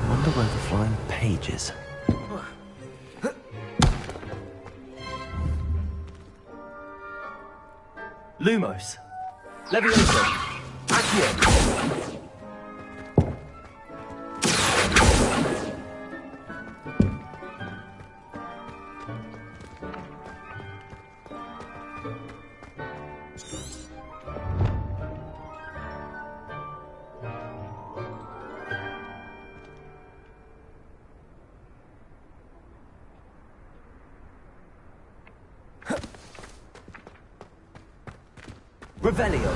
Wonder where the flying page is. Lumos. Levioso. Accio. Revelio.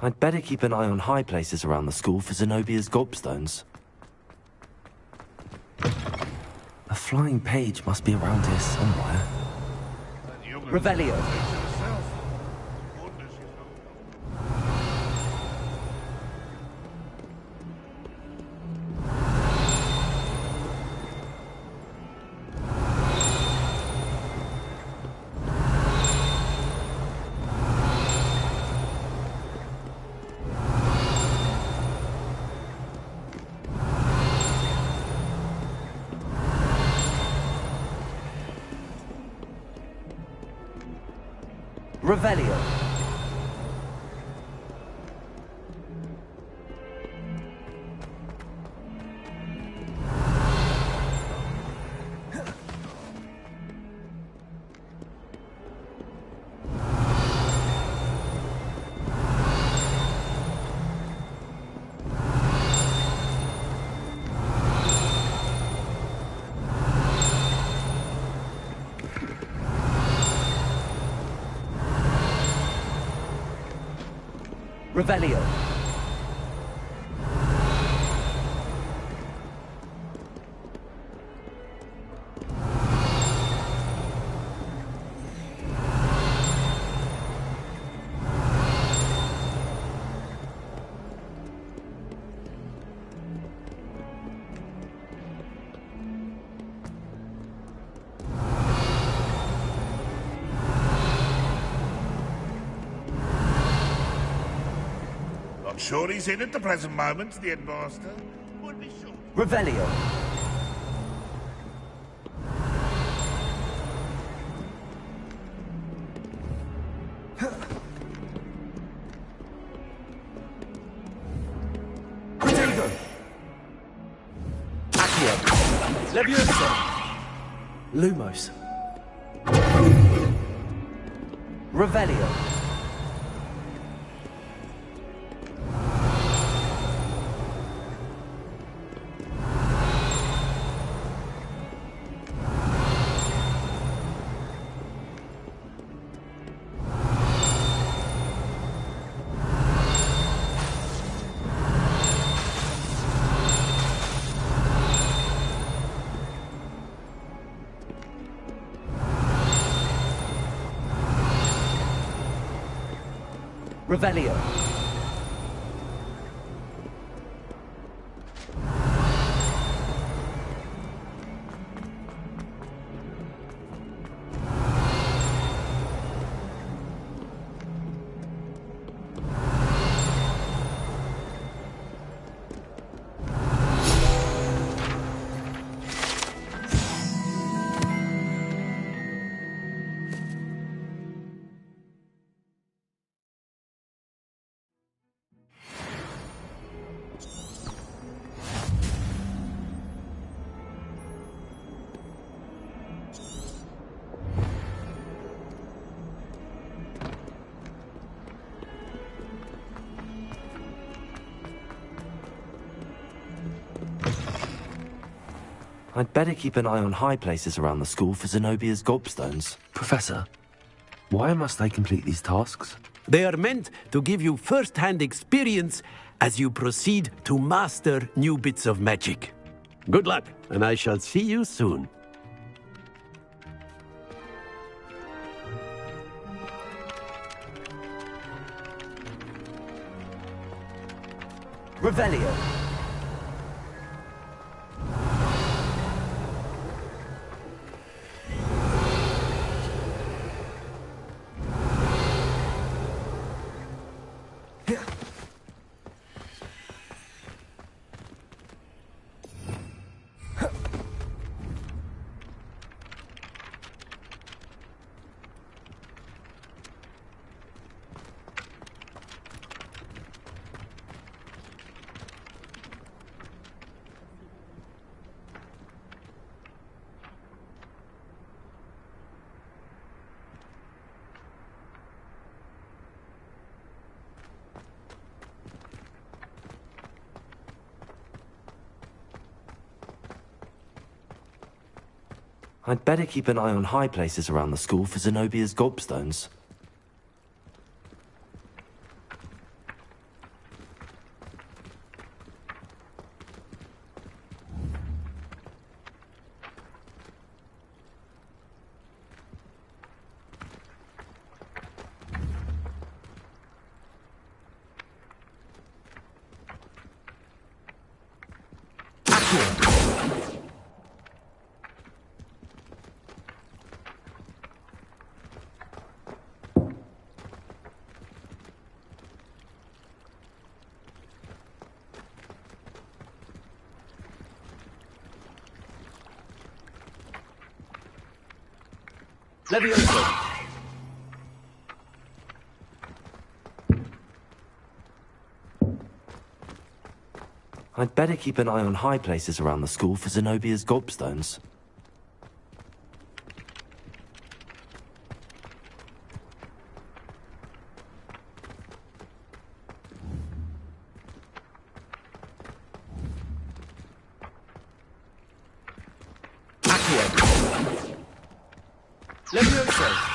I'd better keep an eye on high places around the school for Zenobia's gobstones. A flying page must be around here somewhere. Revelio. Revelio. Revelio. I'm sure he's in at the present moment, the headmaster. Would be sure. Revelio. Protego. Accio. Levioso. Lumos. Revelio. Revelio. I'd better keep an eye on high places around the school for Zenobia's gobstones. Professor, why must I complete these tasks? They are meant to give you first-hand experience as you proceed to master new bits of magic. Good luck, and I shall see you soon. Revelio. I'd better keep an eye on high places around the school for Zenobia's gobstones. Levioso. I'd better keep an eye on high places around the school for Zenobia's gobstones. Levioso.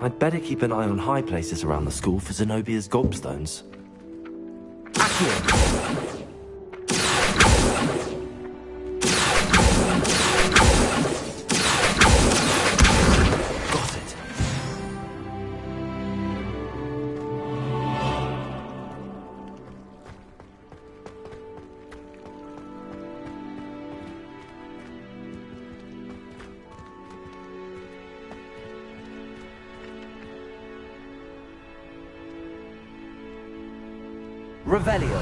I'd better keep an eye on high places around the school for Zenobia's gobstones. Got it. Revelio.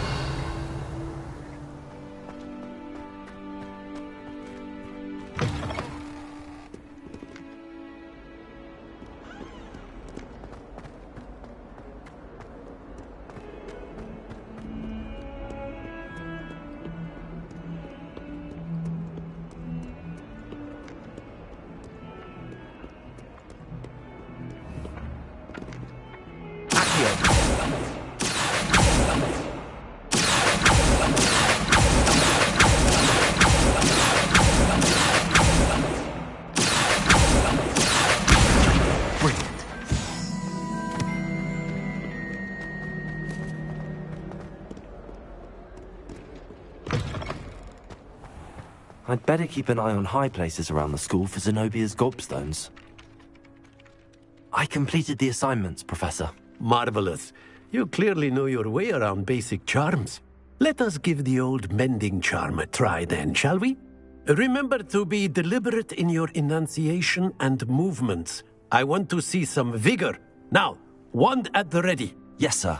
I'd better keep an eye on high places around the school for Zenobia's gobstones. I completed the assignments, Professor. Marvelous. You clearly know your way around basic charms. Let us give the old mending charm a try then, shall we? Remember to be deliberate in your enunciation and movements. I want to see some vigor. Now, wand at the ready. Yes, sir.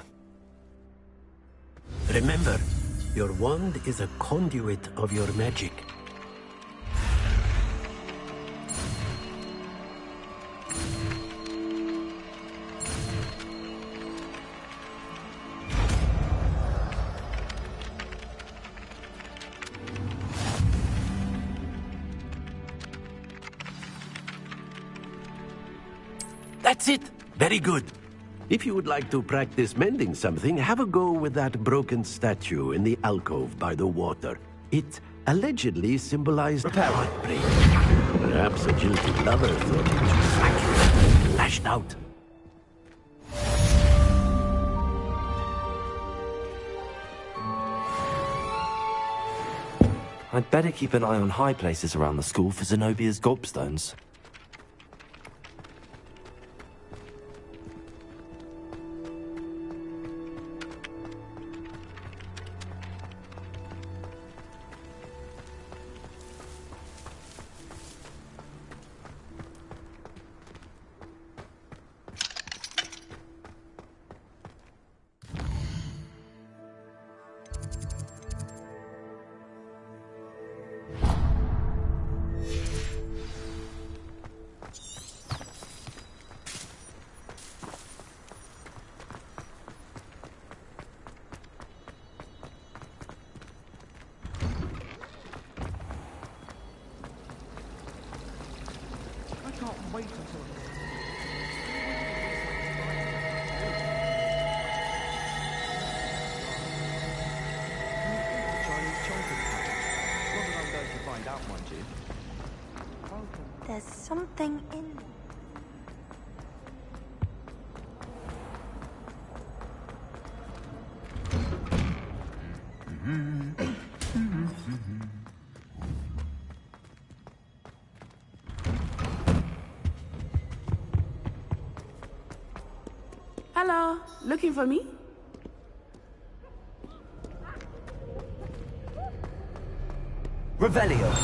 Remember, your wand is a conduit of your magic. That's it. Very good. If you would like to practice mending something, have a go with that broken statue in the alcove by the water. It allegedly symbolized heartbreak. Perhaps a jilted lover thought it too accurate and lashed out. I'd better keep an eye on high places around the school for Zenobia's gobstones. There's something in... Hello, looking for me? Revelio.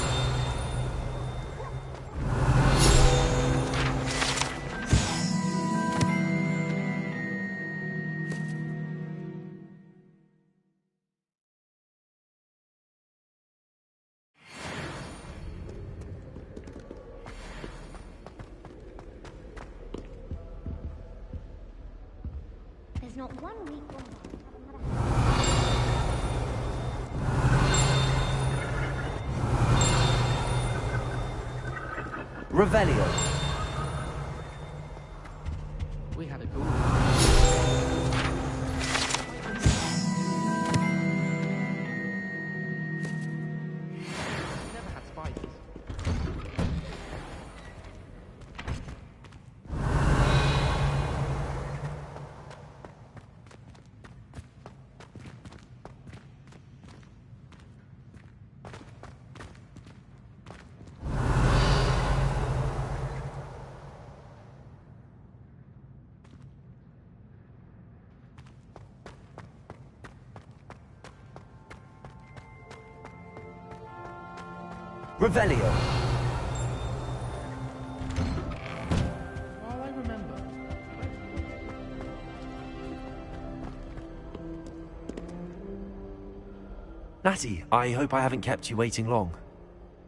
There's not 1 week gone by. Revelio. We had a goal. Never had spiders. Revelio. Well, I remember. Natty, I hope I haven't kept you waiting long.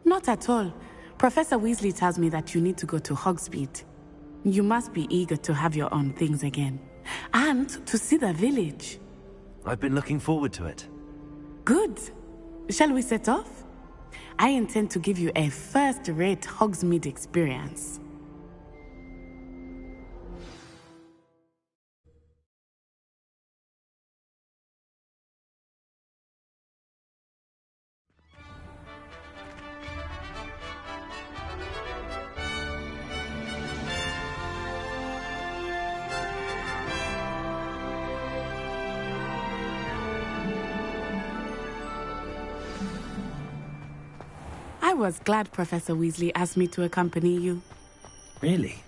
Not at all. Professor Weasley tells me that you need to go to Hogsmeade. You must be eager to have your own things again. And to see the village. I've been looking forward to it. Good. Shall we set off? I intend to give you a first-rate Hogsmeade experience. I was glad Professor Weasley asked me to accompany you. Really?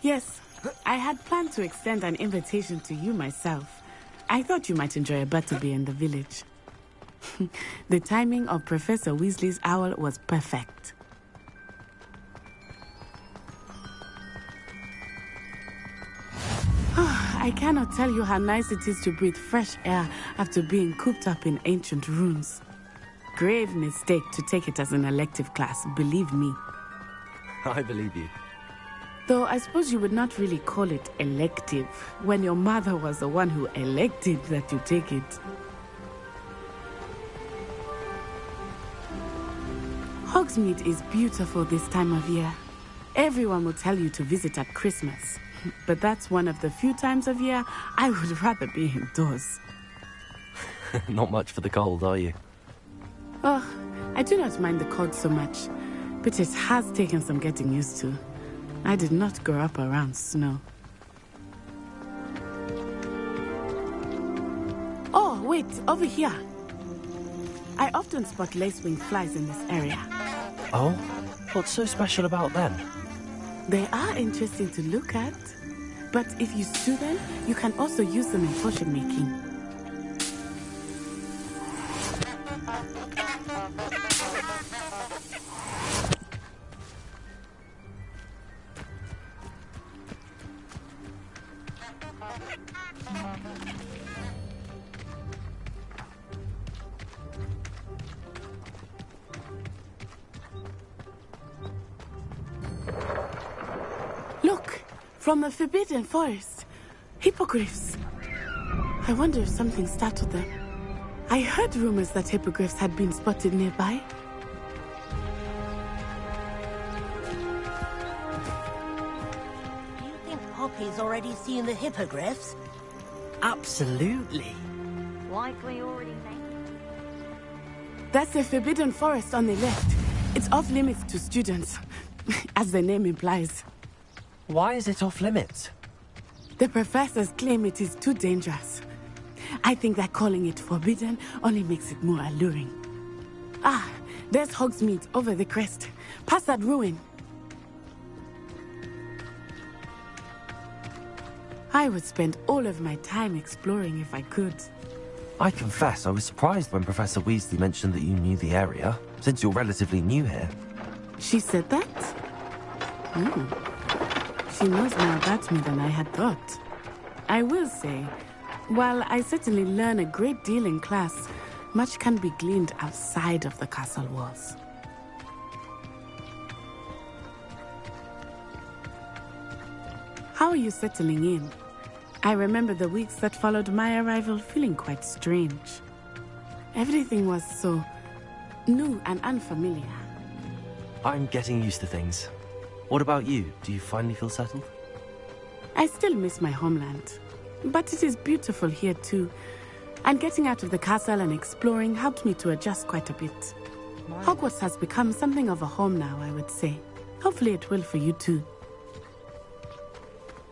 Yes, I had planned to extend an invitation to you myself. I thought you might enjoy a butterbeer in the village. The timing of Professor Weasley's owl was perfect. I cannot tell you how nice it is to breathe fresh air after being cooped up in ancient ruins. Grave mistake to take it as an elective class, believe me. I believe you. Though I suppose you would not really call it elective when your mother was the one who elected that you take it. Hogsmeade is beautiful this time of year. Everyone will tell you to visit at Christmas. But that's one of the few times of year I would rather be indoors. Not much for the cold, are you? Oh, I do not mind the cold so much, but it has taken some getting used to. I did not grow up around snow. Oh, wait, over here. I often spot lacewing flies in this area. Oh? What's so special about them? They are interesting to look at, but if you stew them, you can also use them in potion making. Look, from the Forbidden Forest. Hippogriffs. I wonder if something startled them. I heard rumors that hippogriffs had been spotted nearby. Do you think Poppy's already seen the hippogriffs? Absolutely. Like we already know. That's the Forbidden Forest on the left. It's off limits to students, as the name implies. Why is it off limits? The professors claim it is too dangerous. I think that calling it forbidden only makes it more alluring. Ah, there's Hogsmeade over the crest. Past that ruin. I would spend all of my time exploring if I could. I confess I was surprised when Professor Weasley mentioned that you knew the area, since you're relatively new here. She said that? She knows more about me than I had thought. I will say, while I certainly learn a great deal in class, much can be gleaned outside of the castle walls. How are you settling in? I remember the weeks that followed my arrival feeling quite strange. Everything was so new and unfamiliar. I'm getting used to things. What about you? Do you finally feel settled? I still miss my homeland, but it is beautiful here too. And getting out of the castle and exploring helped me to adjust quite a bit. Hogwarts has become something of a home now, I would say. Hopefully it will for you too.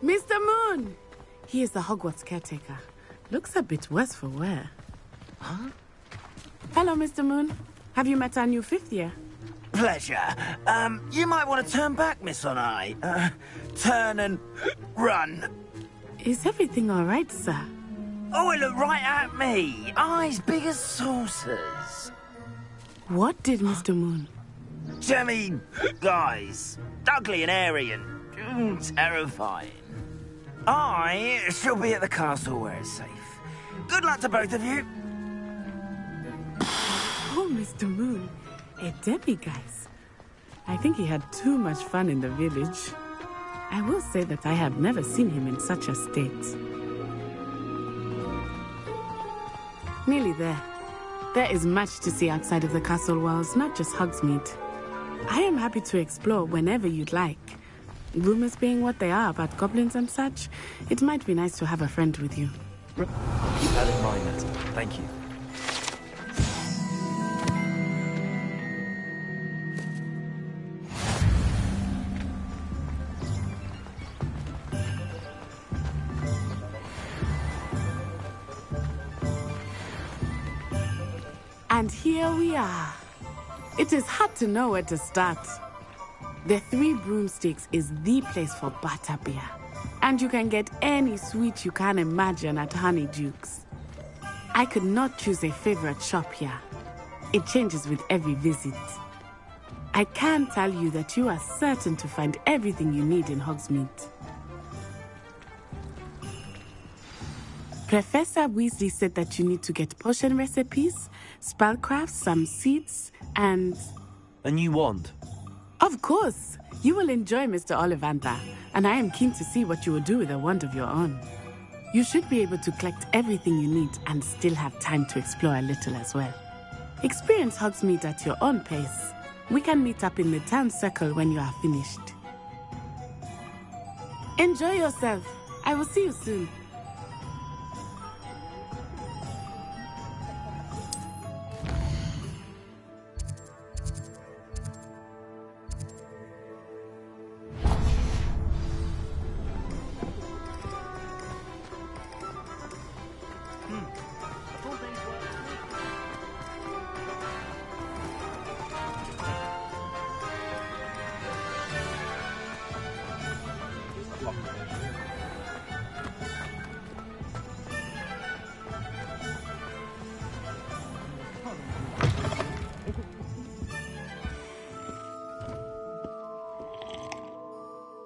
Mr. Moon! He is the Hogwarts caretaker. Looks a bit worse for wear. Huh? Hello, Mr. Moon. Have you met our new fifth year? Pleasure. You might want to turn back, Miss Onai. Turn and run. Is everything all right, sir? Oh, it looked right at me. Eyes big as saucers. What did Mr. Moon? I mean, guys, ugly and airy and terrifying. I shall be at the castle where it's safe. Good luck to both of you. Oh, Mr. Moon, a demiguise. I think he had too much fun in the village. I will say that I have never seen him in such a state. Nearly there. There is much to see outside of the castle walls, not just Hogsmeade. I am happy to explore whenever you'd like. Rumors being what they are about goblins and such, it might be nice to have a friend with you. Keep that in mind, Netta. Thank you. And here we are. It is hard to know where to start. The Three Broomsticks is the place for butterbeer. And you can get any sweet you can imagine at Honeydukes. I could not choose a favorite shop here. It changes with every visit. I can tell you that you are certain to find everything you need in Hogsmeade. Professor Weasley said that you need to get potion recipes, spellcrafts, some seeds, and... A new wand? Of course! You will enjoy Mr. Ollivander, and I am keen to see what you will do with a wand of your own. You should be able to collect everything you need and still have time to explore a little as well. Experience Hogsmeade at your own pace. We can meet up in the town circle when you are finished. Enjoy yourself. I will see you soon.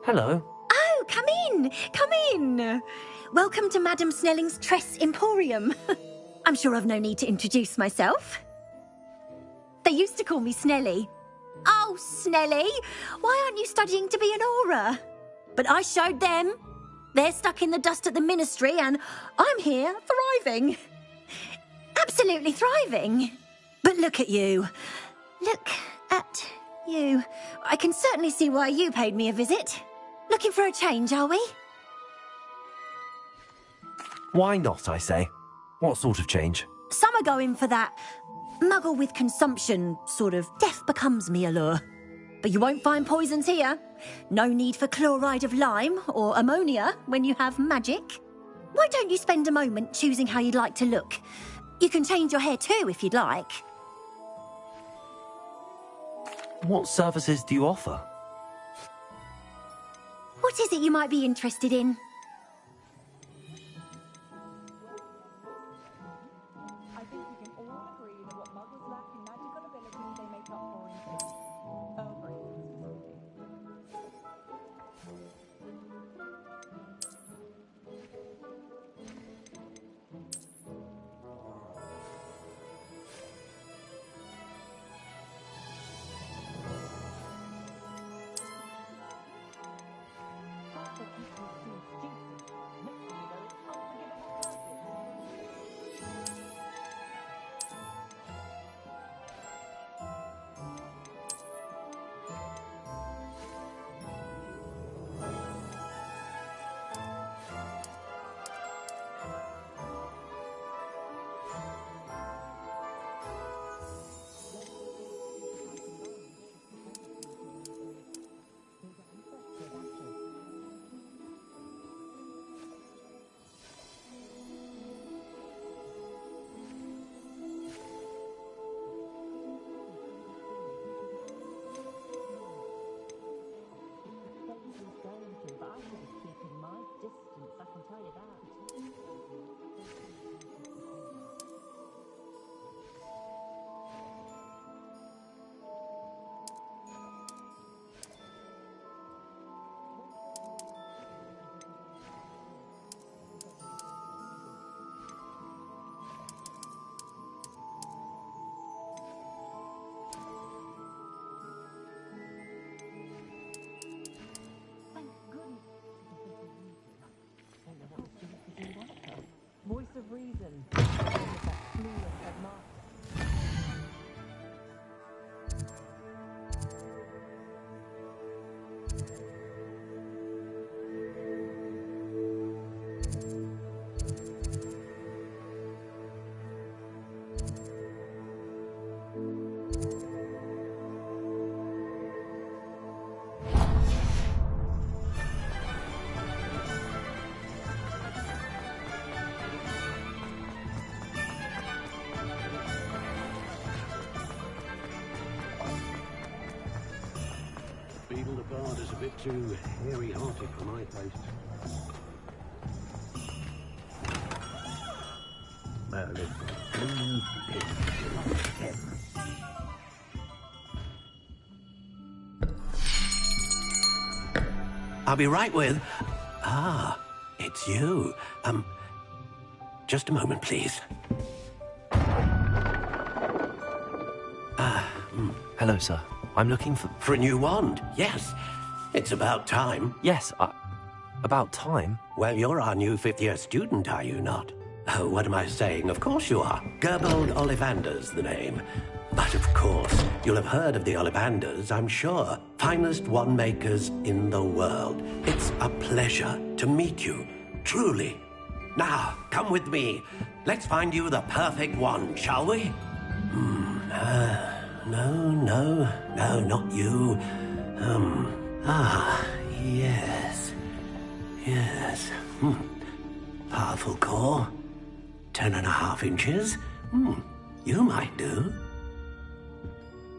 Hello. Oh, come in! Come in! Welcome to Madame Snelling's Tress Emporium. I'm sure I've no need to introduce myself. They used to call me Snelly. Oh, Snelly! Why aren't you studying to be an aura? But I showed them. They're stuck in the dust at the ministry, and I'm here, thriving. Absolutely thriving. But look at you. Look at you. I can certainly see why you paid me a visit. Looking for a change, are we? Why not, I say? What sort of change? Some are going for that muggle with consumption, sort of death becomes me allure. But you won't find poisons here. No need for chloride of lime or ammonia when you have magic. Why don't you spend a moment choosing how you'd like to look? You can change your hair too if you'd like. What services do you offer? What is it you might be interested in? I think we can all agree that what muggles lack in magical abilities, they make up for in physics. Oh, great. Voice of reason. That clueless headmaster. Beetle the Bard is a bit too hairy-hearted for my taste. I'll be right with... Ah, it's you. Just a moment, please. Hello, sir. I'm looking for... For a new wand, yes. It's about time. Yes, about time? Well, you're our new fifth-year student, are you not? Oh, what am I saying? Of course you are. Gerbold Ollivander's the name. But of course, you'll have heard of the Ollivanders, I'm sure. Finest wand makers in the world. It's a pleasure to meet you, truly. Now, come with me. Let's find you the perfect one, shall we? No, not you. Yes. Powerful core. 10.5 inches. You might do.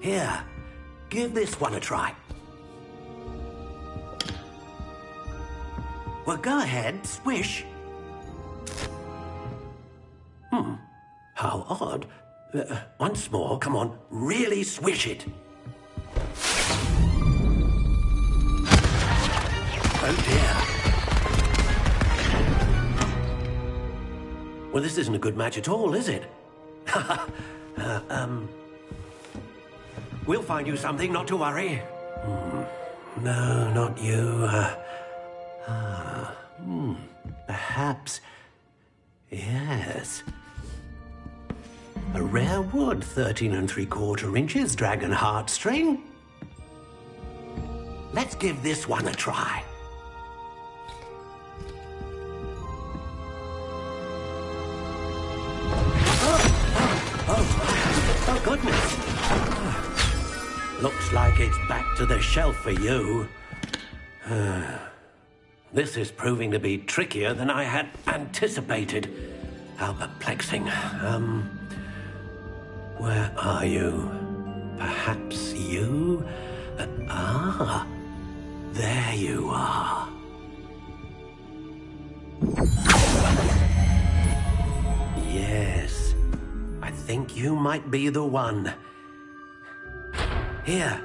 Here, give this one a try. Well, go ahead, swish. How odd. Once more, come on, really swish it. Oh dear. Well, this isn't a good match at all, is it? We'll find you something, not to worry. No, not you. Perhaps. Yes. A rare wood, 13 3/4 inches, dragon heartstring. Let's give this one a try. Oh, goodness. Looks like it's back to the shelf for you. This is proving to be trickier than I had anticipated. How perplexing. Where are you? Perhaps you? There you are. Yes, I think you might be the one. Here,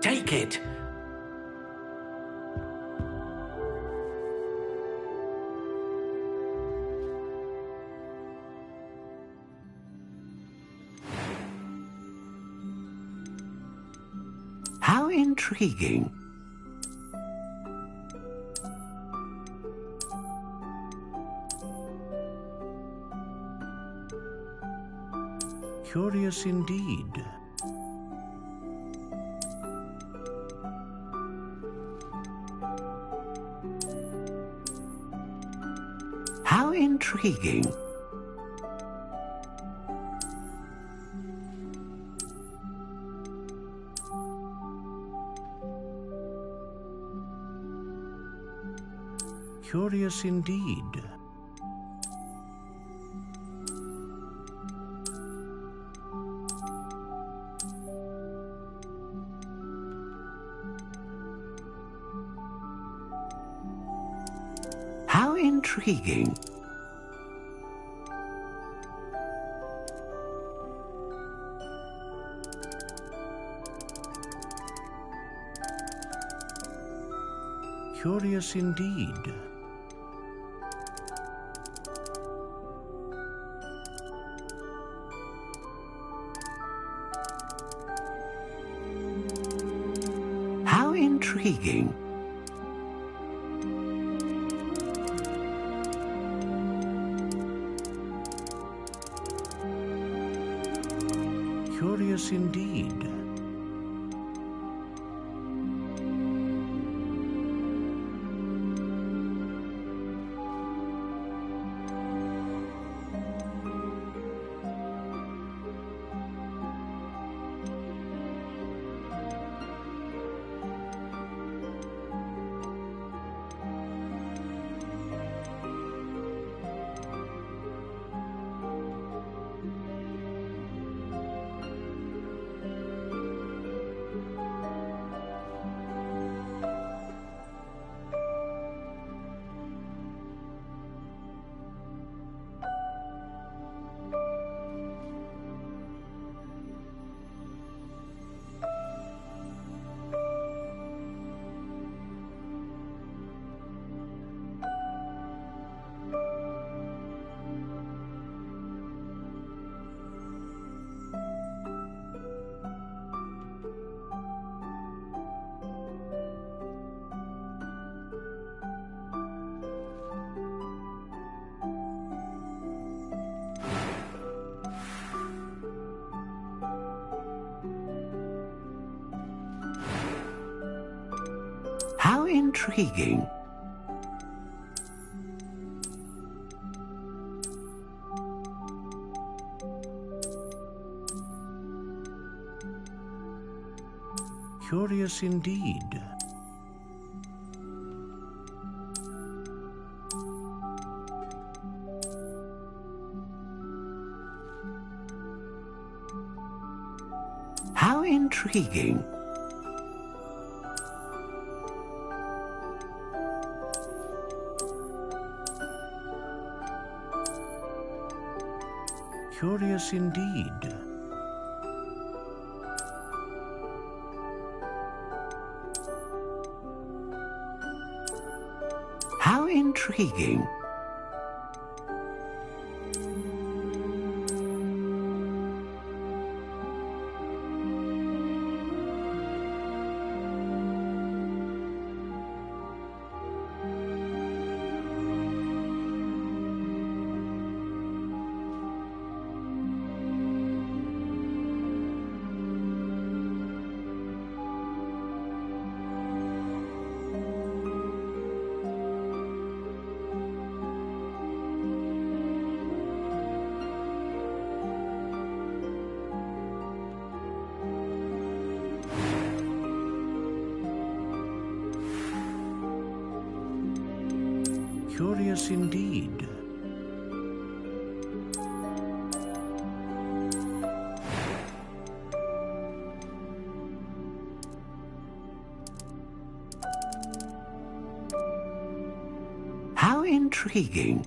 take it. How intriguing. Curious indeed. How intriguing. Curious indeed. How intriguing. Curious indeed. How intriguing. Curious indeed. How intriguing. Curious indeed. How intriguing. Curious indeed. How intriguing. Curious indeed. How intriguing.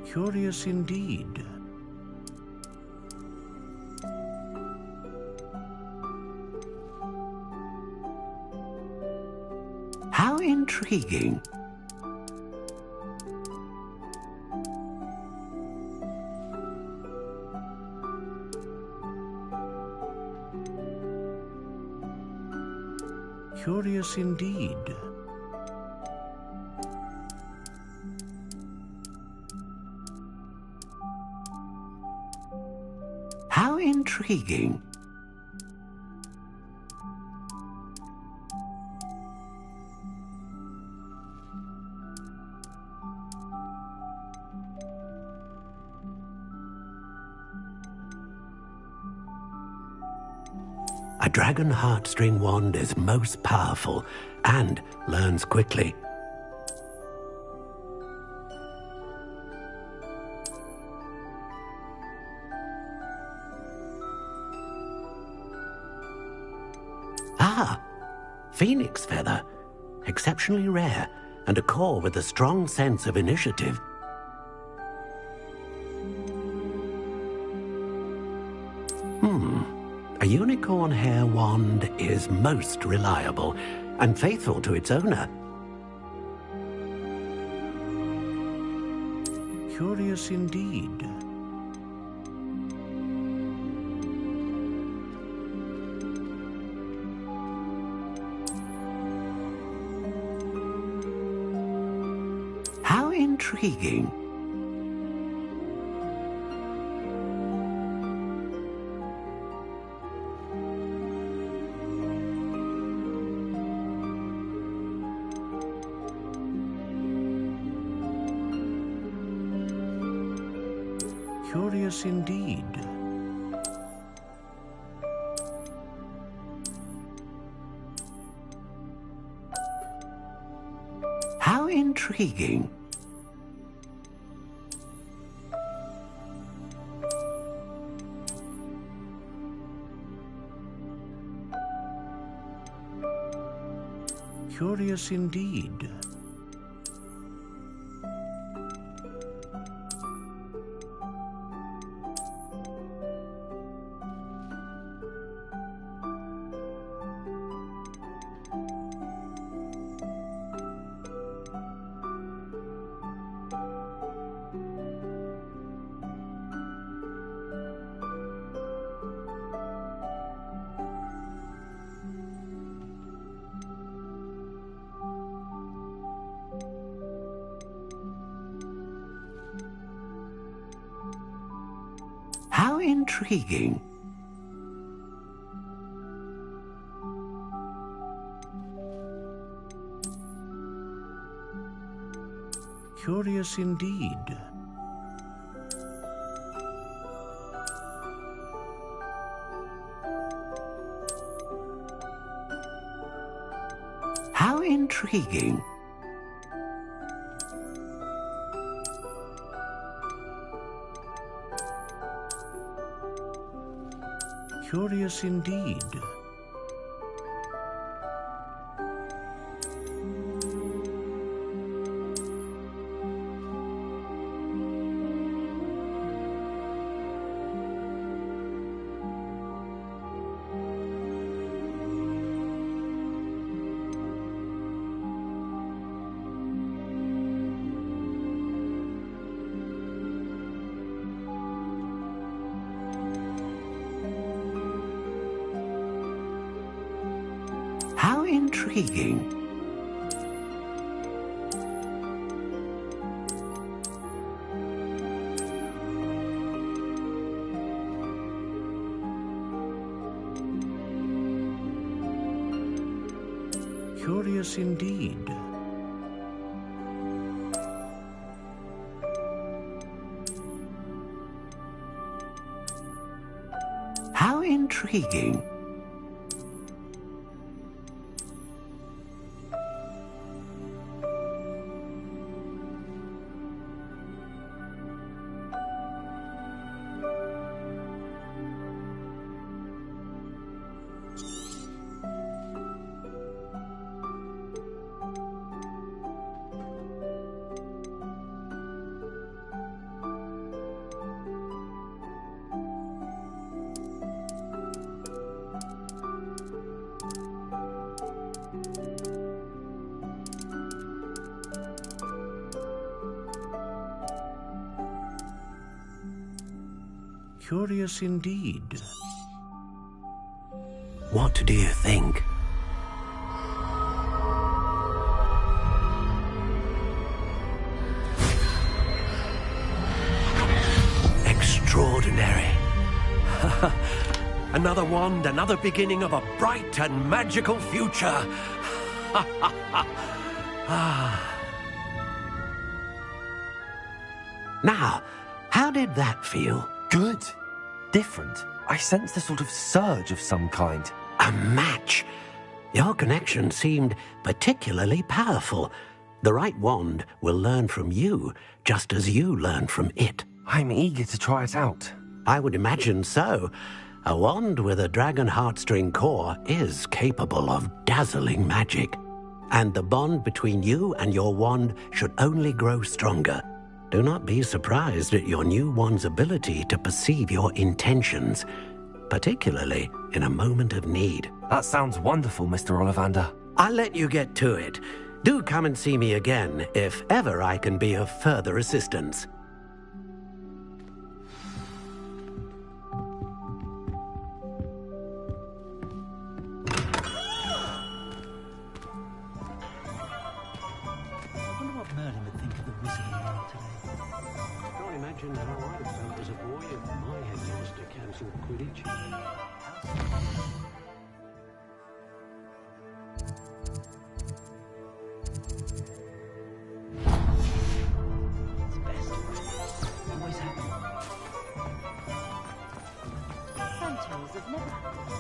Curious indeed. How intriguing. Curious indeed. How intriguing. A dragon heartstring wand is most powerful and learns quickly. Ah, phoenix feather. Exceptionally rare, and a core with a strong sense of initiative. A unicorn hair wand is most reliable and faithful to its owner. Curious indeed. How intriguing. Curious indeed. How intriguing. Curious indeed. How intriguing. Curious indeed. How intriguing. Curious indeed. How intriguing. Curious indeed. How intriguing. Curious indeed. What do you think? Extraordinary. Another wand, another beginning of a bright and magical future. Now, how did that feel? Good. Different. I sensed a sort of surge of some kind. A match. Your connection seemed particularly powerful. The right wand will learn from you, just as you learn from it. I'm eager to try it out. I would imagine so. A wand with a dragon heartstring core is capable of dazzling magic. And the bond between you and your wand should only grow stronger. Do not be surprised at your new wand's ability to perceive your intentions, particularly in a moment of need. That sounds wonderful, Mr. Ollivander. I'll let you get to it. Do come and see me again if ever I can be of further assistance. Imagine how I felt as a boy if my headmaster cancelled Quidditch. It's best. Always happy. Santos have never happened.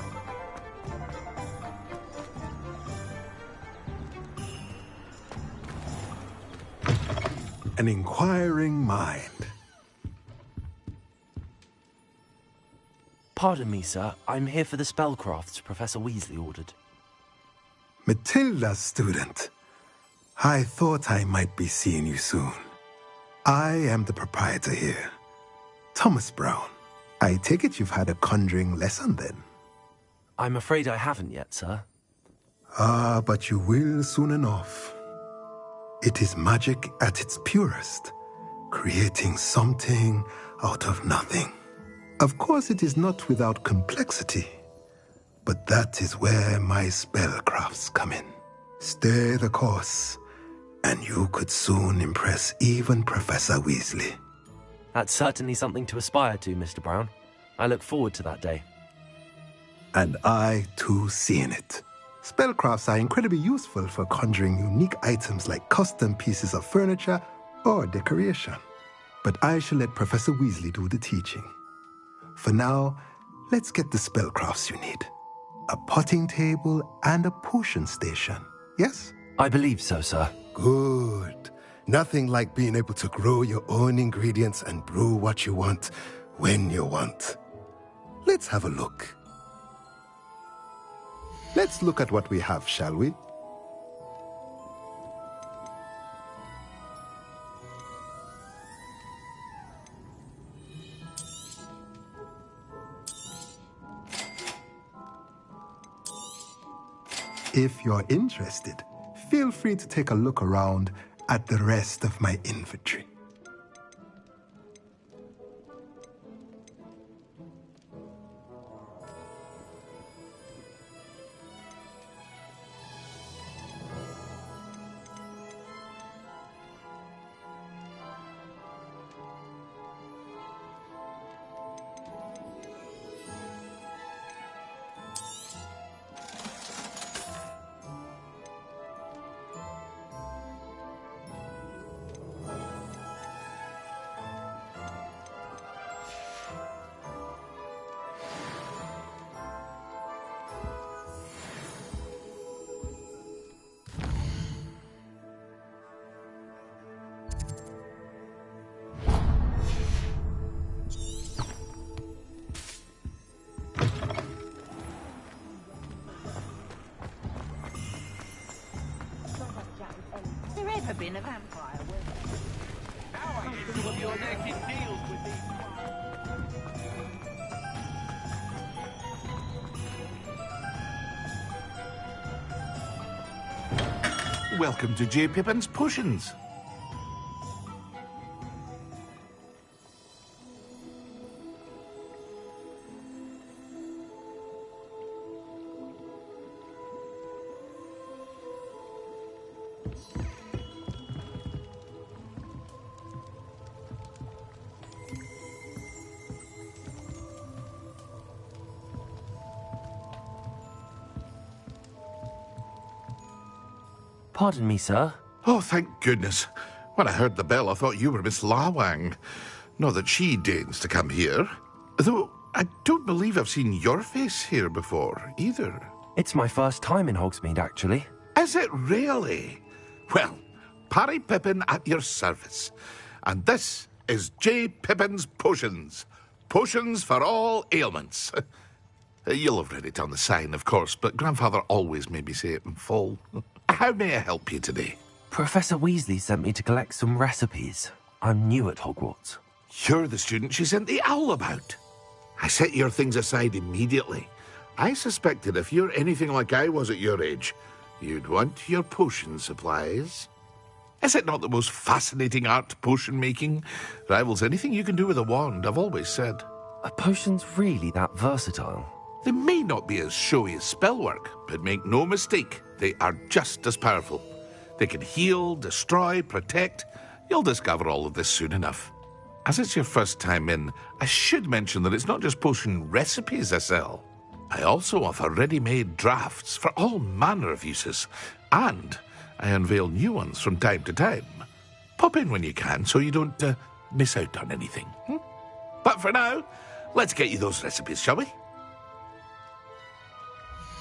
An inquiring mind. Pardon me, sir. I'm here for the spellcrafts Professor Weasley ordered. Matilda's student. I thought I might be seeing you soon. I am the proprietor here, Thomas Brown. I take it you've had a conjuring lesson then? I'm afraid I haven't yet, sir. Ah, but you will soon enough. It is magic at its purest, creating something out of nothing. Of course, it is not without complexity, but that is where my spellcrafts come in. Stay the course, and you could soon impress even Professor Weasley. That's certainly something to aspire to, Mr. Brown. I look forward to that day. And I, too, see in it. Spellcrafts are incredibly useful for conjuring unique items like custom pieces of furniture or decoration. But I shall let Professor Weasley do the teaching. For now, let's get the spellcrafts you need. A potting table and a potion station, yes? I believe so, sir. Good. Nothing like being able to grow your own ingredients and brew what you want when you want. Let's have a look. Let's look at what we have, shall we? If you're interested, feel free to take a look around at the rest of my inventory. There ever been a vampire? How are you two of your naked deals with these? Welcome to J. Pippin's Potions. Pardon me, sir. Oh, thank goodness. When I heard the bell, I thought you were Miss Lawang. Not that she deigns to come here. Though I don't believe I've seen your face here before, either. It's my first time in Hogsmeade, actually. Is it really? Well, Parry Pippin at your service. And this is J. Pippin's Potions. Potions for all ailments. You'll have read it on the sign, of course, but Grandfather always made me say it in full. How may I help you today? Professor Weasley sent me to collect some recipes. I'm new at Hogwarts. You're the student she sent the owl about. I set your things aside immediately. I suspected if you're anything like I was at your age, you'd want your potion supplies. Is it not the most fascinating art, potion making? Rivals anything you can do with a wand, I've always said. Are potions really that versatile? They may not be as showy as spellwork, but make no mistake, they are just as powerful. They can heal, destroy, protect. You'll discover all of this soon enough. As it's your first time in, I should mention that it's not just potion recipes I sell. I also offer ready-made drafts for all manner of uses, and I unveil new ones from time to time. Pop in when you can so you don't miss out on anything. But for now, let's get you those recipes, shall we?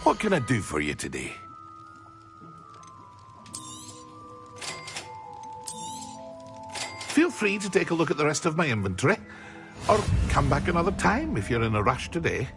What can I do for you today? Feel free to take a look at the rest of my inventory, or come back another time if you're in a rush today.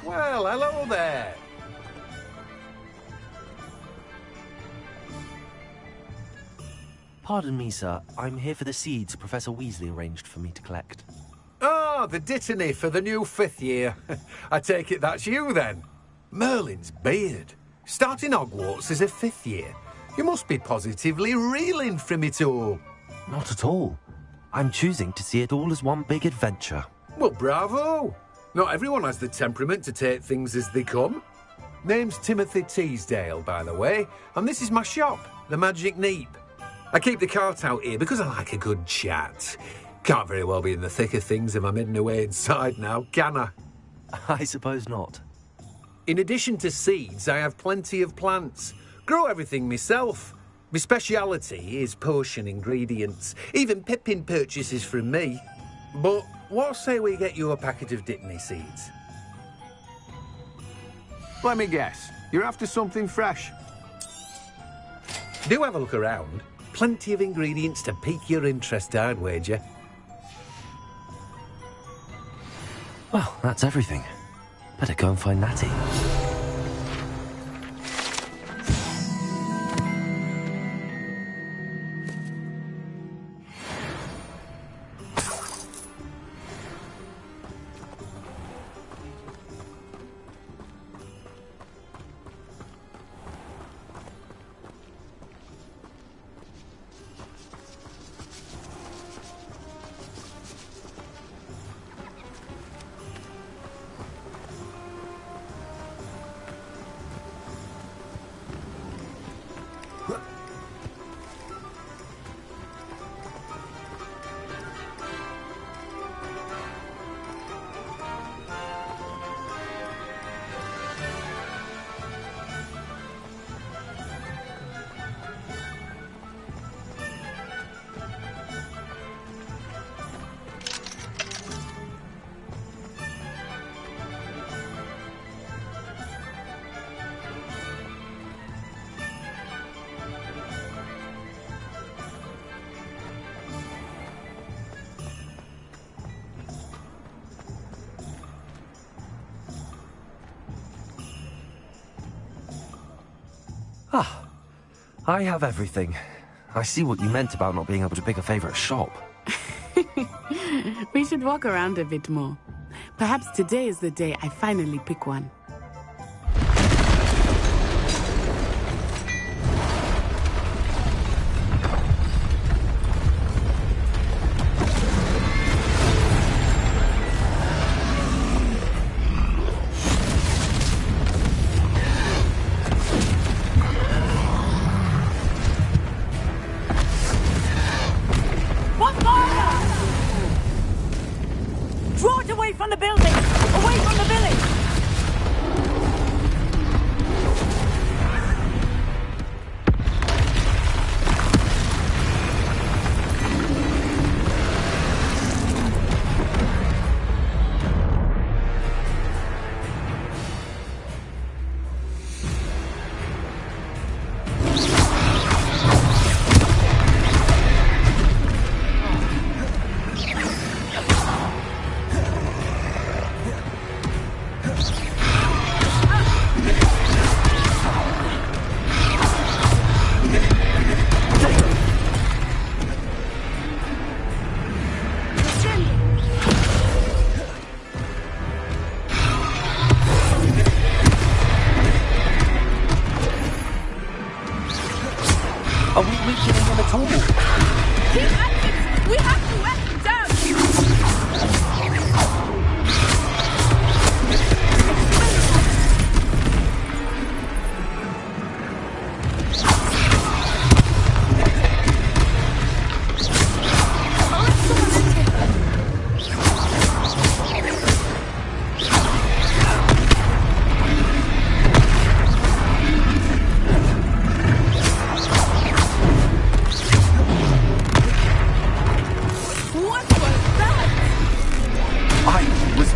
Well, hello there. Pardon me, sir. I'm here for the seeds Professor Weasley arranged for me to collect. Ah, the dittany for the new 5th year. I take it that's you, then. Merlin's beard. Starting Hogwarts as a 5th year. You must be positively reeling from it all. Not at all. I'm choosing to see it all as one big adventure. Well, bravo. Not everyone has the temperament to take things as they come. Name's Timothy Teasdale, by the way, and this is my shop, the Magic Neep. I keep the cart out here because I like a good chat. Can't very well be in the thick of things if I'm hidden away inside now, can I? I suppose not. In addition to seeds, I have plenty of plants. Grow everything myself. My speciality is potion ingredients. Even Pippin purchases from me. But what say we get you a packet of Dittany seeds? Let me guess. You're after something fresh. Do have a look around. Plenty of ingredients to pique your interest, I'd wager. Well, that's everything. Better go and find Natty. Ah, I have everything. I see what you meant about not being able to pick a favourite shop. We should walk around a bit more. Perhaps today is the day I finally pick one.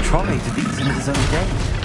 try defeats him at his own game.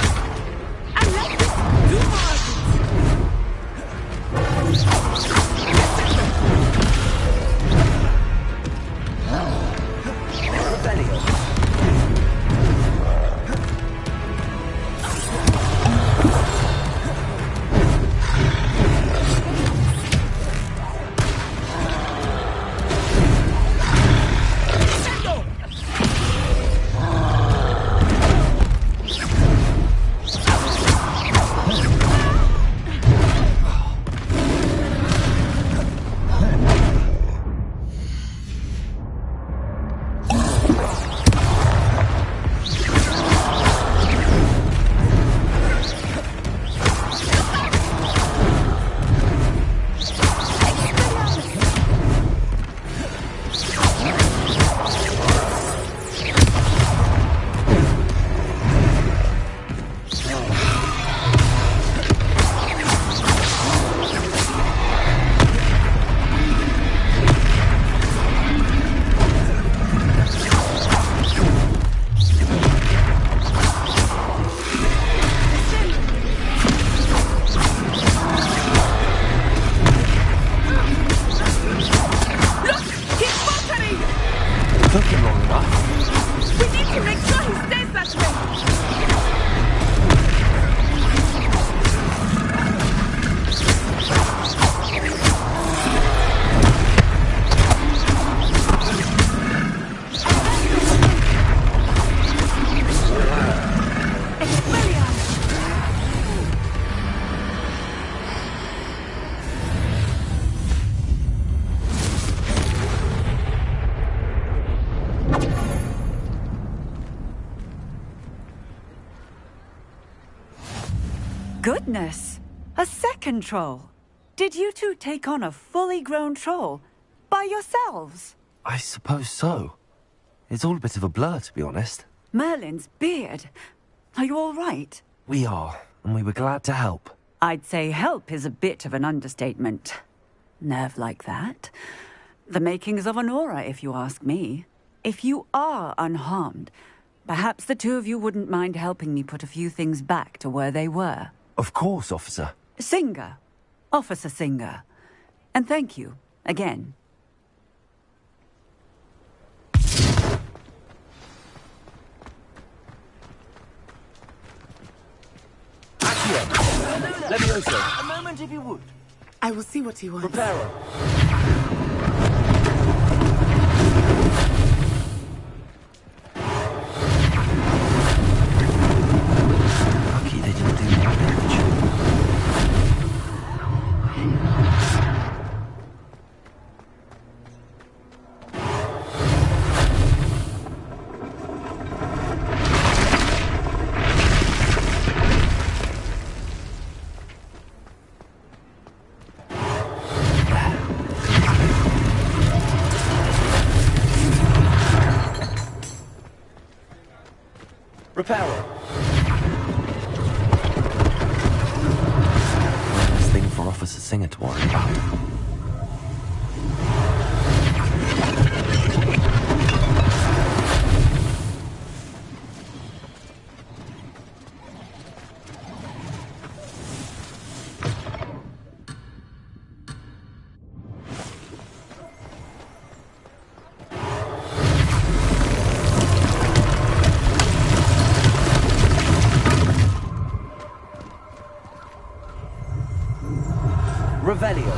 Goodness! A second troll! Did you two take on a fully grown troll? By yourselves? I suppose so. It's all a bit of a blur, to be honest. Merlin's beard. Are you all right? We are, and we were glad to help. I'd say help is a bit of an understatement. Nerve like that. The makings of an aura, if you ask me. If you are unharmed, perhaps the two of you wouldn't mind helping me put a few things back to where they were. Of course, officer. Singer. Officer Singer. And thank you, again. Levioso. A moment, if you would. I will see what he wants. Preparo. Lucky they didn't do more damage. Preparo. One less thing for Officer Singer to worry about. Revelio.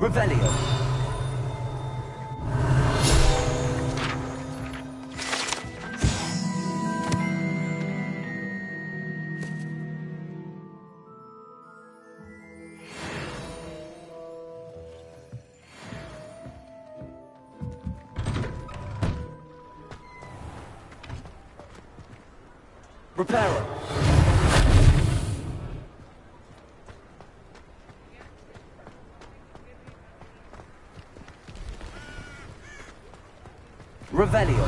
Revelio. Reparo. Revelio.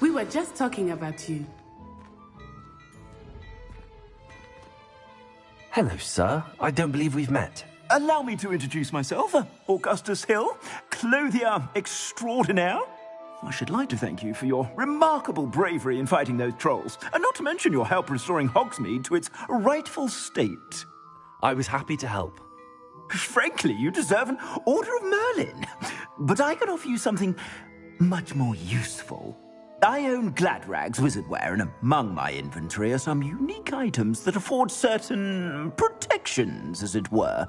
We were just talking about you. Hello, sir. I don't believe we've met. Allow me to introduce myself, Augustus Hill, clothier extraordinaire. I should like to thank you for your remarkable bravery in fighting those trolls, and not to mention your help restoring Hogsmeade to its rightful state. I was happy to help. Frankly, you deserve an Order of Merlin. But I can offer you something much more useful. I own Gladrag's wizardwear, and among my inventory are some unique items that afford certain protections, as it were.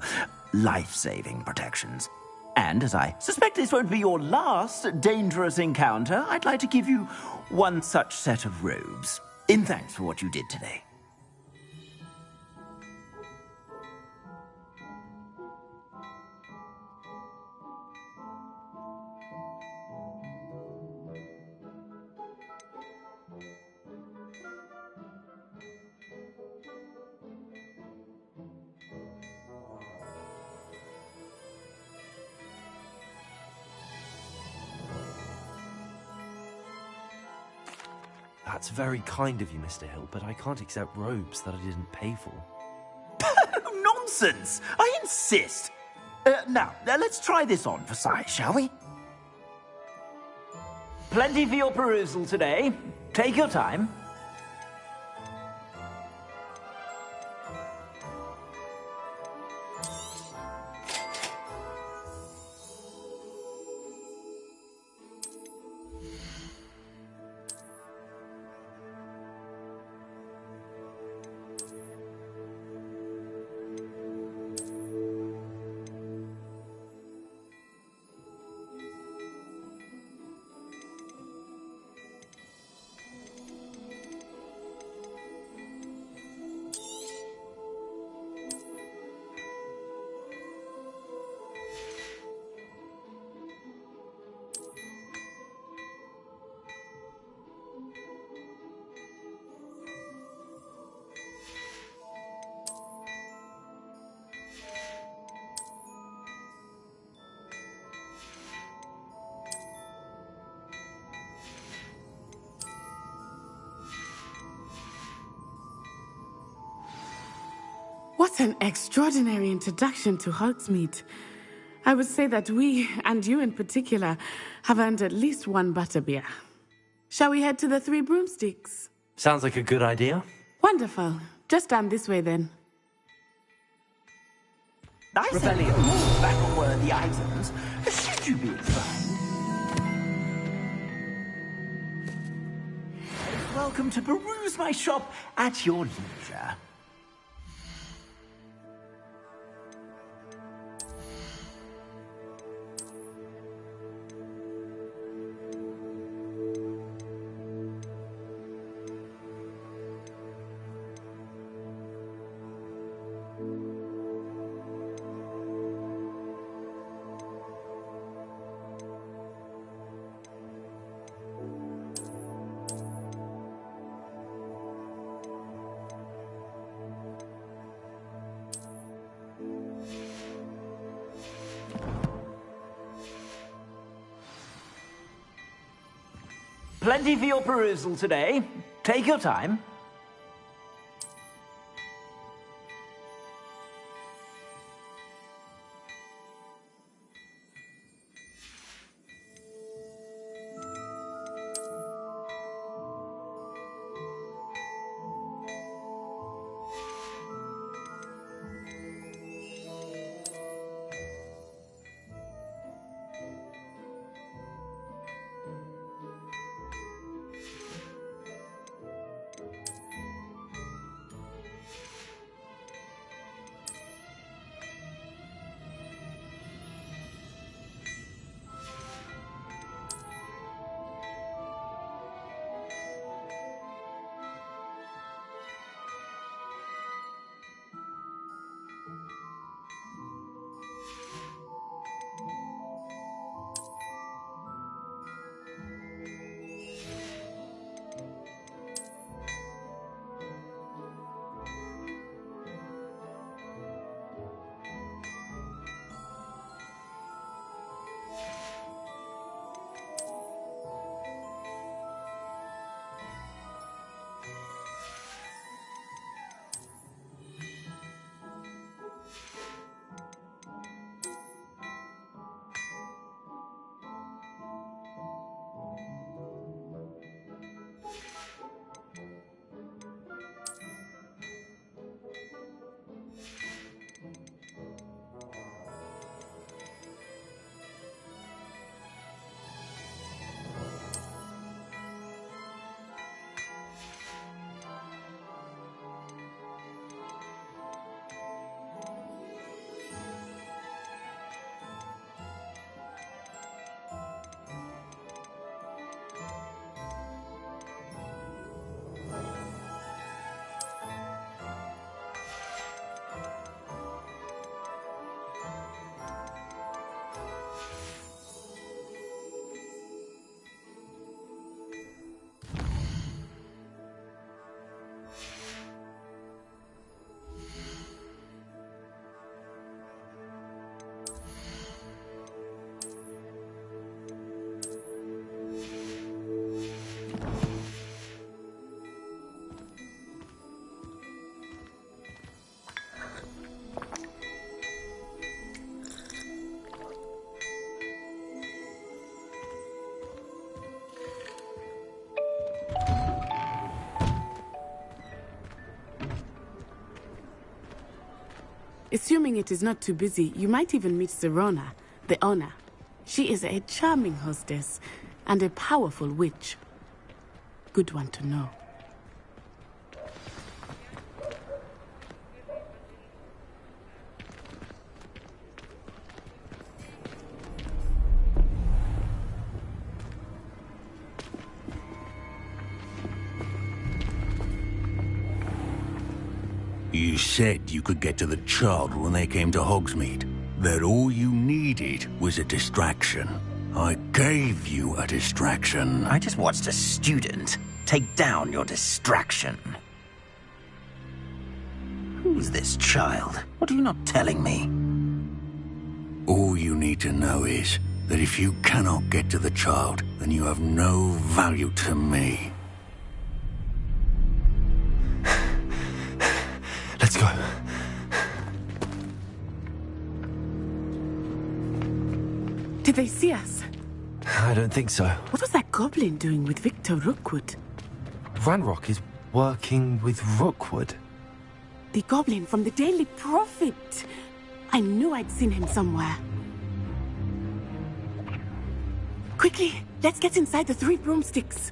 Life-saving protections. And as I suspect this won't be your last dangerous encounter, I'd like to give you one such set of robes, in thanks for what you did today. That's very kind of you, Mr. Hill, but I can't accept robes that I didn't pay for. Nonsense! I insist! Now, let's try this on for size, shall we? Plenty for your perusal today. Take your time. What an extraordinary introduction to Hogsmeade. I would say that we, and you in particular, have earned at least one butterbeer. Shall we head to the Three Broomsticks? Sounds like a good idea. Wonderful. Just down this way then. I said more battle-worthy items. Should you be inclined? Welcome to peruse my shop at your leisure. Plenty for your perusal today. Take your time. Assuming it is not too busy, you might even meet Sirona, the owner. She is a charming hostess and a powerful witch. Good one to know. You said you could get to the child when they came to Hogsmeade. That all you needed was a distraction. I gave you a distraction. I just watched a student take down your distraction. Who's this child? What are you not telling me? All you need to know is that if you cannot get to the child, then you have no value to me. Let's go. Did they see us? I don't think so. What was that goblin doing with Victor Rookwood? Ranrock is working with Rookwood. The goblin from the Daily Prophet. I knew I'd seen him somewhere. Quickly, let's get inside the 3 broomsticks.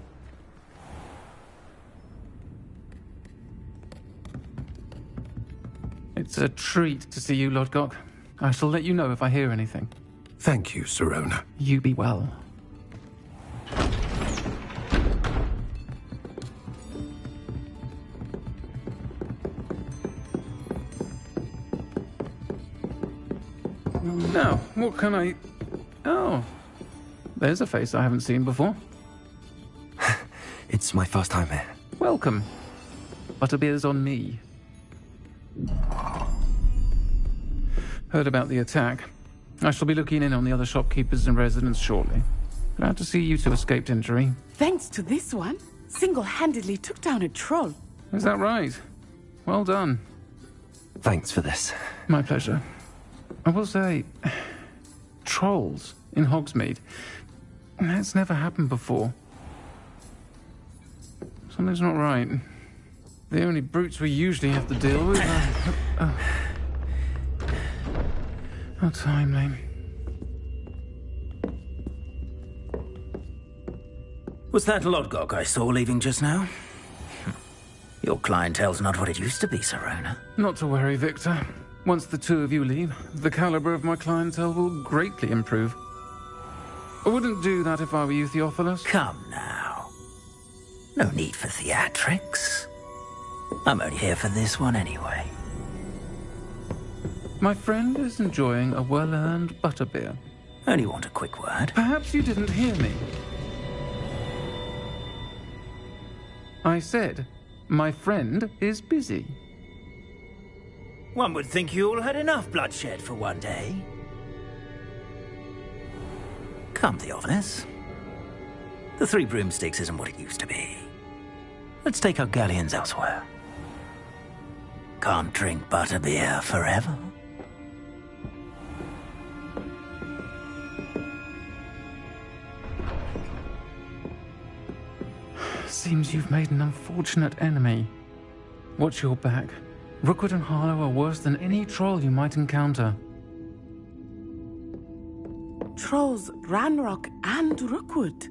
It's a treat to see you, Lodgok. I shall let you know if I hear anything. Thank you, Sirona. You be well. Now, what can I... Oh, there's a face I haven't seen before. It's my first time here. Welcome. Butterbeer's on me. Heard about the attack. I shall be looking in on the other shopkeepers and residents shortly. Glad to see you two escaped injury. Thanks to this one, single-handedly took down a troll. Is that right? Well done. Thanks for this. My pleasure. I will say, trolls in Hogsmeade. That's never happened before. Something's not right. The only brutes we usually have to deal with are... How timely. Was that Lodgok I saw leaving just now? Your clientele's not what it used to be, Sirona. Not to worry, Victor. Once the two of you leave, the caliber of my clientele will greatly improve. I wouldn't do that if I were you, Theophilus. Come now. No need for theatrics. I'm only here for this one anyway. My friend is enjoying a well-earned butterbeer. Only want a quick word. Perhaps you didn't hear me. I said, my friend is busy. One would think you all had enough bloodshed for one day. Come, Theophilus. The 3 broomsticks isn't what it used to be. Let's take our galleons elsewhere. Can't drink butterbeer forever. Seems you've made an unfortunate enemy. Watch your back. Rookwood and Harlow are worse than any troll you might encounter. Trolls, Ranrock, and Rookwood.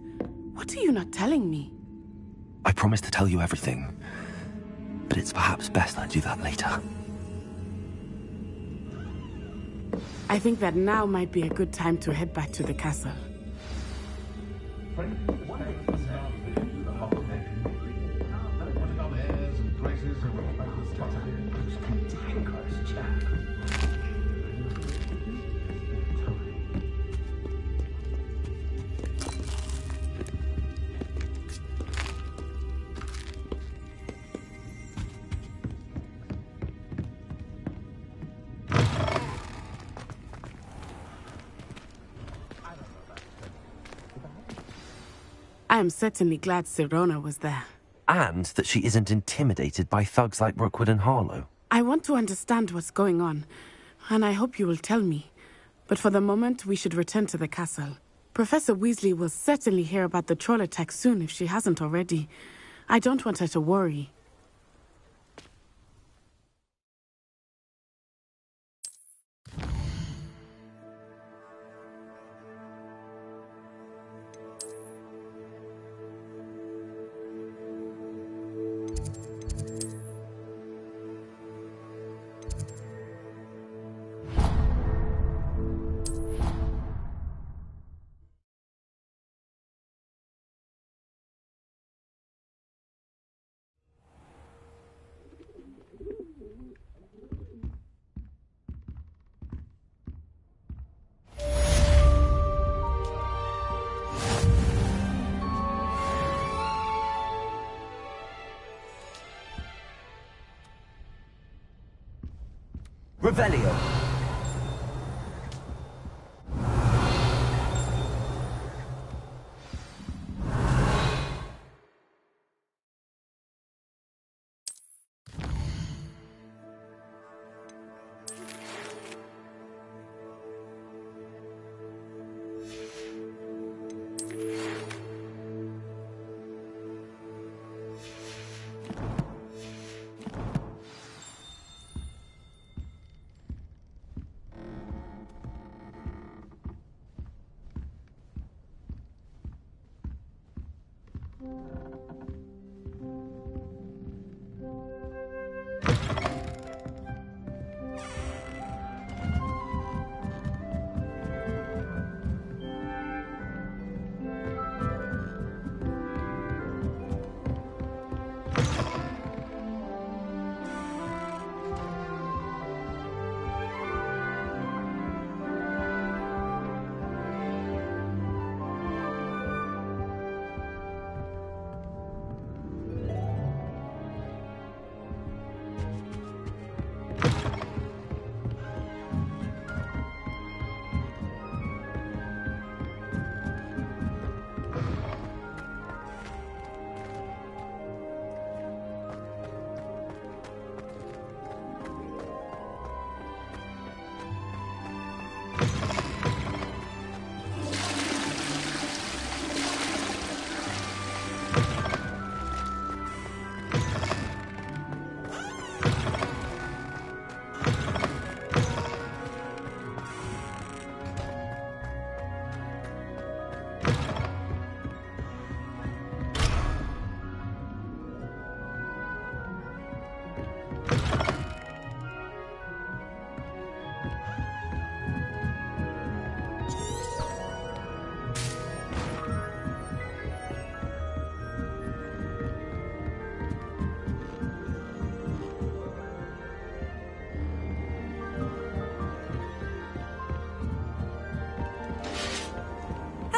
What are you not telling me? I promised to tell you everything, but it's perhaps best I do that later. I think that now might be a good time to head back to the castle. I am certainly glad Sirona was there. And that she isn't intimidated by thugs like Rookwood and Harlow. I want to understand what's going on, and I hope you will tell me. But for the moment, we should return to the castle. Professor Weasley will certainly hear about the troll attack soon if she hasn't already. I don't want her to worry. Revelio.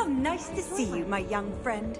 How nice to see you, my young friend.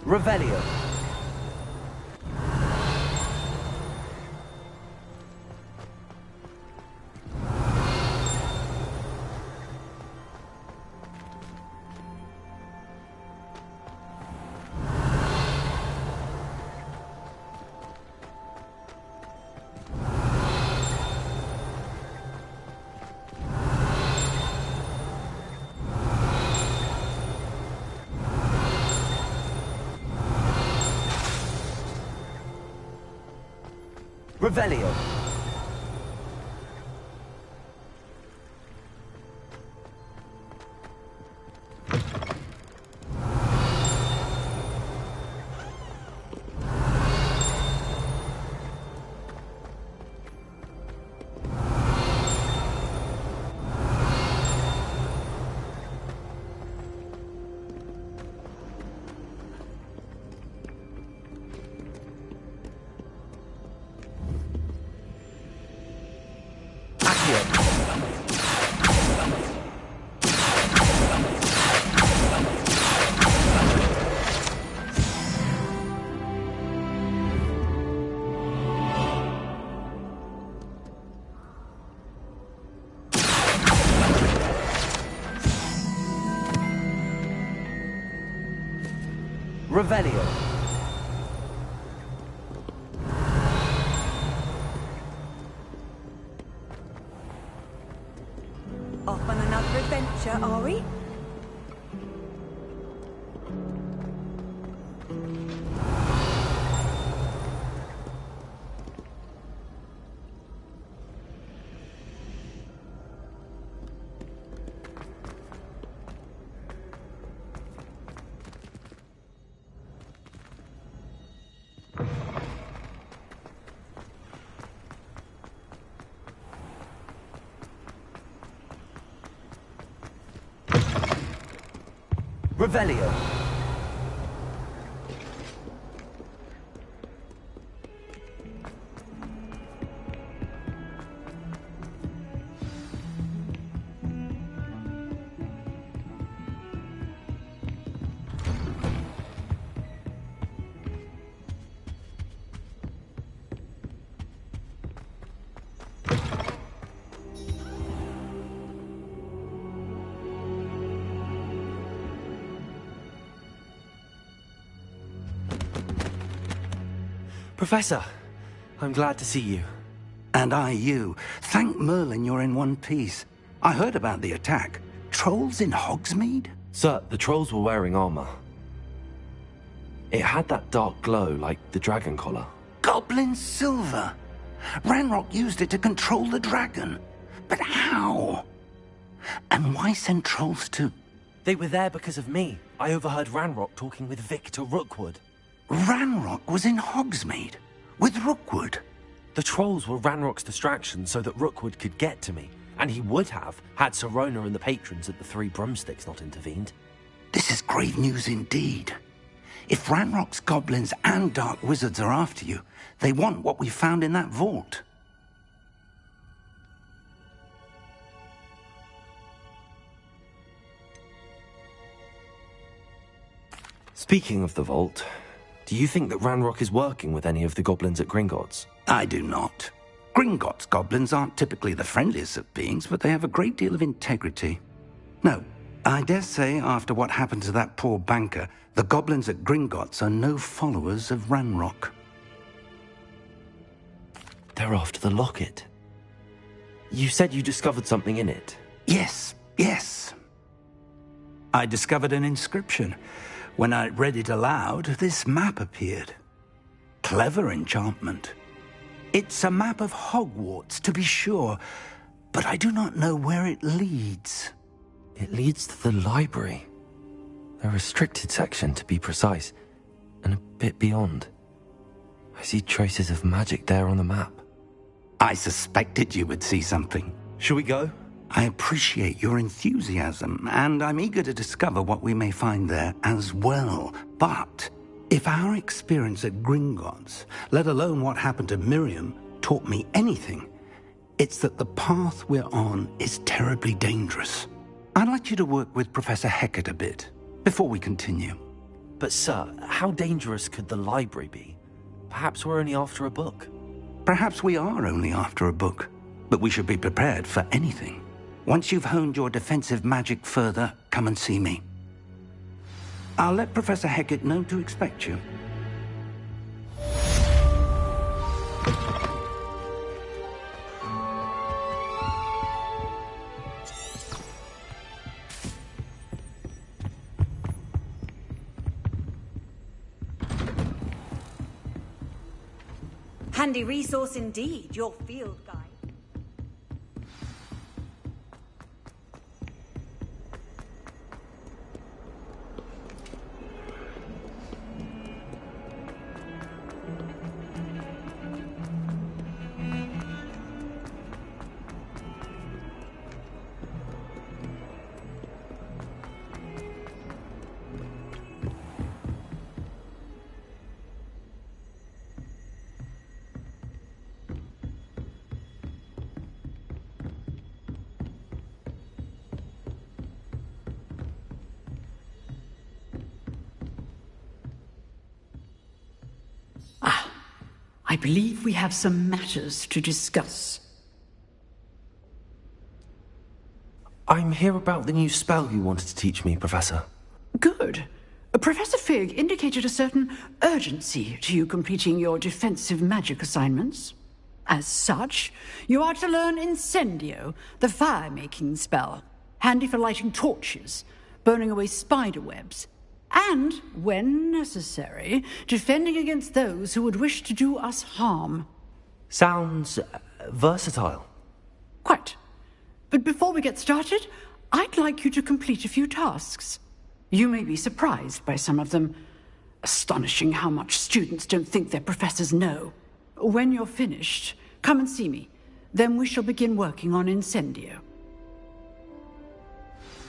Revelio. Revelio. Revelio. Professor, I'm glad to see you. And I you. Thank Merlin you're in one piece. I heard about the attack. Trolls in Hogsmeade? Sir, the trolls were wearing armor. It had that dark glow like the dragon collar. Goblin silver. Ranrock used it to control the dragon. But how? And why send trolls to... They were there because of me. I overheard Ranrock talking with Victor Rookwood. Ranrock was in Hogsmeade with Rookwood. The trolls were Ranrock's distraction so that Rookwood could get to me, and he would have had Sirona and the patrons at the Three Broomsticks not intervened. This is grave news indeed. If Ranrock's goblins and dark wizards are after you, they want what we found in that vault. Speaking of the vault, do you think that Ranrock is working with any of the goblins at Gringotts? I do not. Gringotts goblins aren't typically the friendliest of beings, but they have a great deal of integrity. No, I dare say after what happened to that poor banker, the goblins at Gringotts are no followers of Ranrock. They're after the locket. You said you discovered something in it. Yes. I discovered an inscription. When I read it aloud, this map appeared. Clever enchantment. It's a map of Hogwarts, to be sure, but I do not know where it leads. It leads to the library. A restricted section, to be precise, and a bit beyond. I see traces of magic there on the map. I suspected you would see something. Shall we go? I appreciate your enthusiasm, and I'm eager to discover what we may find there as well. But if our experience at Gringotts, let alone what happened to Miriam, taught me anything, it's that the path we're on is terribly dangerous. I'd like you to work with Professor Hecat a bit before we continue. But sir, how dangerous could the library be? Perhaps we're only after a book. Perhaps we are only after a book, but we should be prepared for anything. Once you've honed your defensive magic further, come and see me. I'll let Professor Hecat know to expect you. Handy resource indeed, your field guide. I believe we have some matters to discuss. I'm here about the new spell you wanted to teach me, Professor. Good. Professor Fig indicated a certain urgency to you completing your defensive magic assignments. As such, you are to learn Incendio, the fire-making spell, handy for lighting torches, burning away spider webs, and, when necessary, defending against those who would wish to do us harm. Sounds versatile. Quite. But before we get started, I'd like you to complete a few tasks. You may be surprised by some of them. Astonishing how much students don't think their professors know. When you're finished, come and see me. Then we shall begin working on Incendio.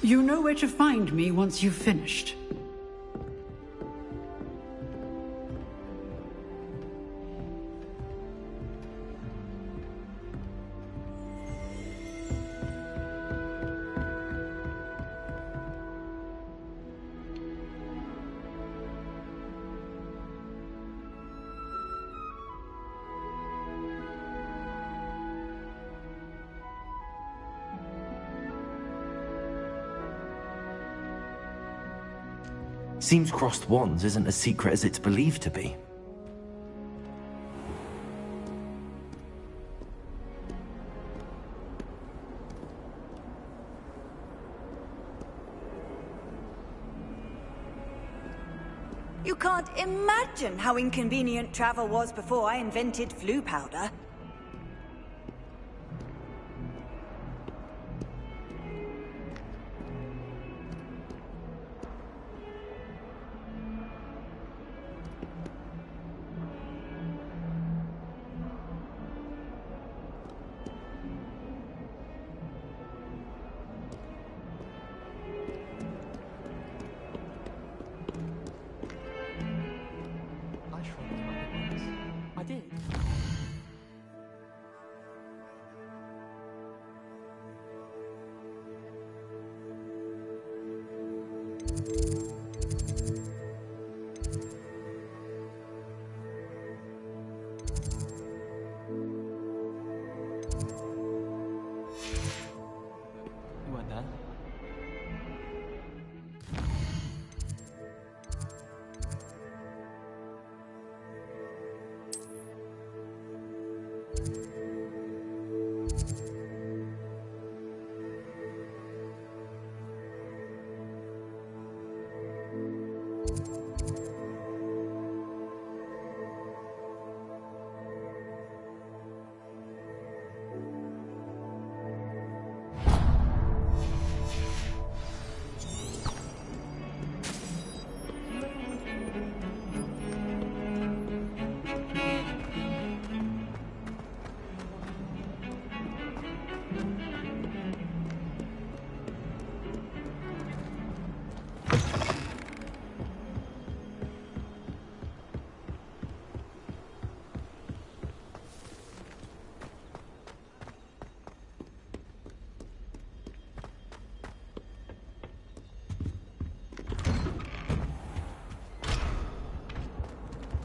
You know where to find me once you've finished. Seems crossed wands isn't as secret as it's believed to be. You can't imagine how inconvenient travel was before I invented flu powder. I did. You weren't there.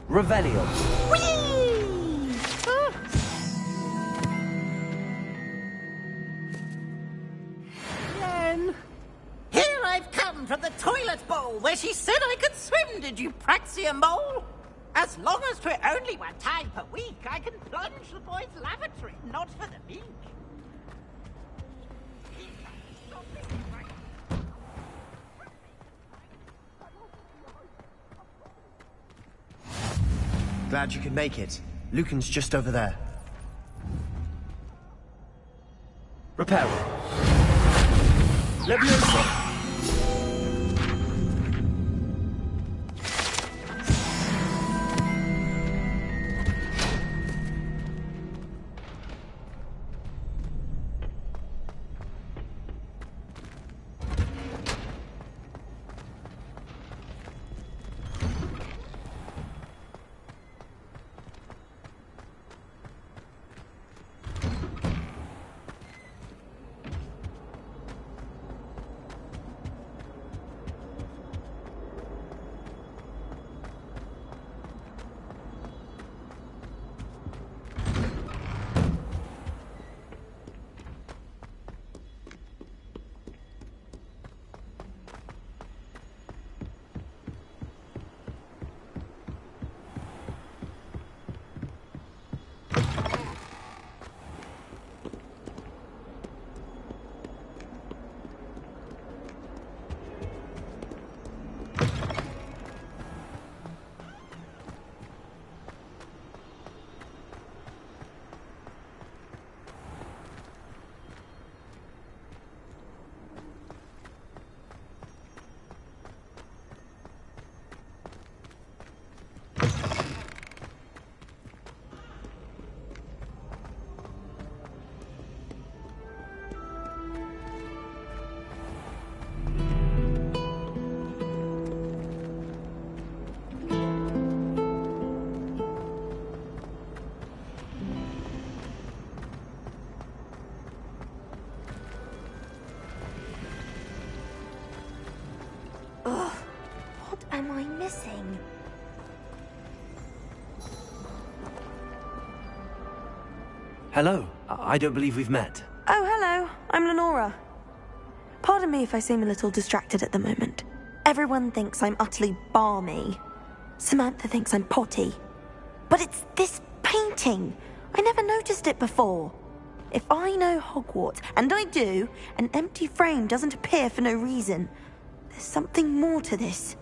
Revelio. Len! Here I've come from the toilet bowl where she said I could swim, did you praxia mole? As long as 'twere only one time per week, I can plunge the boys' lavatory, not for the meek. Glad you could make it. Lucan's just over there. Reparo. Leviosa. Hello. I don't believe we've met. Oh, hello. I'm Lenora. Pardon me if I seem a little distracted at the moment. Everyone thinks I'm utterly balmy. Samantha thinks I'm potty. But it's this painting. I never noticed it before. If I know Hogwarts, and I do, an empty frame doesn't appear for no reason. There's something more to this.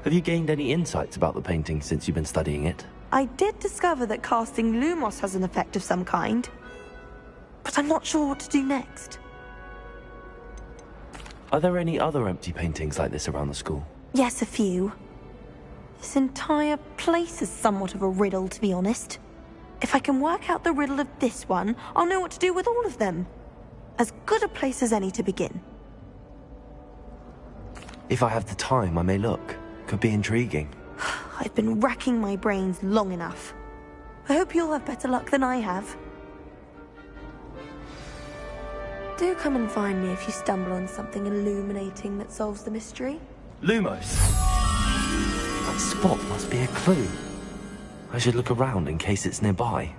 Have you gained any insights about the painting since you've been studying it? I did discover that casting Lumos has an effect of some kind. But I'm not sure what to do next. Are there any other empty paintings like this around the school? Yes, a few. This entire place is somewhat of a riddle, to be honest. If I can work out the riddle of this one, I'll know what to do with all of them. As good a place as any to begin. If I have the time, I may look. Could be intriguing. I've been racking my brains long enough. I hope you'll have better luck than I have. Do come and find me if you stumble on something illuminating that solves the mystery. Lumos! That spot must be a clue. I should look around in case it's nearby.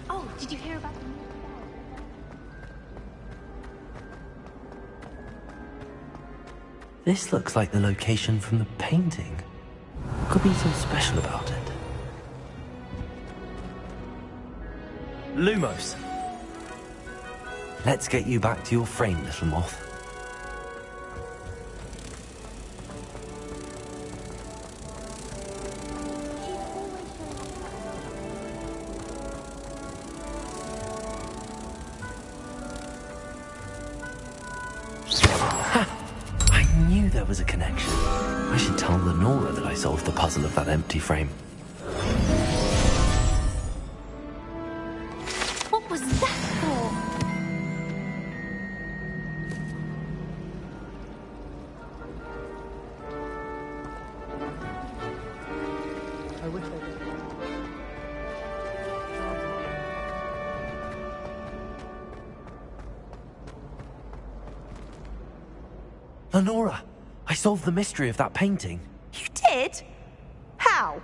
Oh, did you hear about the new This looks like the location from the painting. Could be something special about it. Lumos! Let's get you back to your frame, little moth. There was a connection. I should tell Lenora that I solved the puzzle of that empty frame. What was that for? I wish I did. Lenora! I solved the mystery of that painting. You did? How?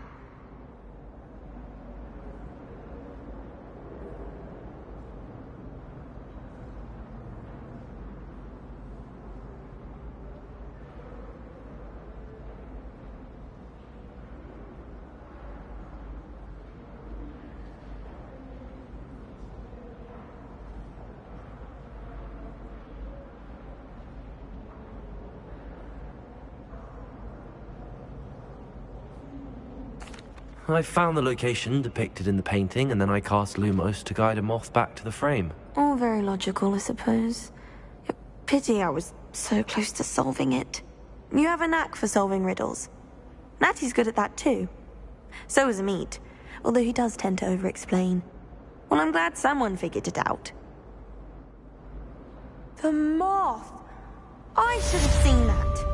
I found the location depicted in the painting, and then I cast Lumos to guide a moth back to the frame. All very logical, I suppose. Pity I was so close to solving it. You have a knack for solving riddles. Natty's good at that too. So is Amit, although he does tend to over-explain. Well, I'm glad someone figured it out. The moth! I should have seen that.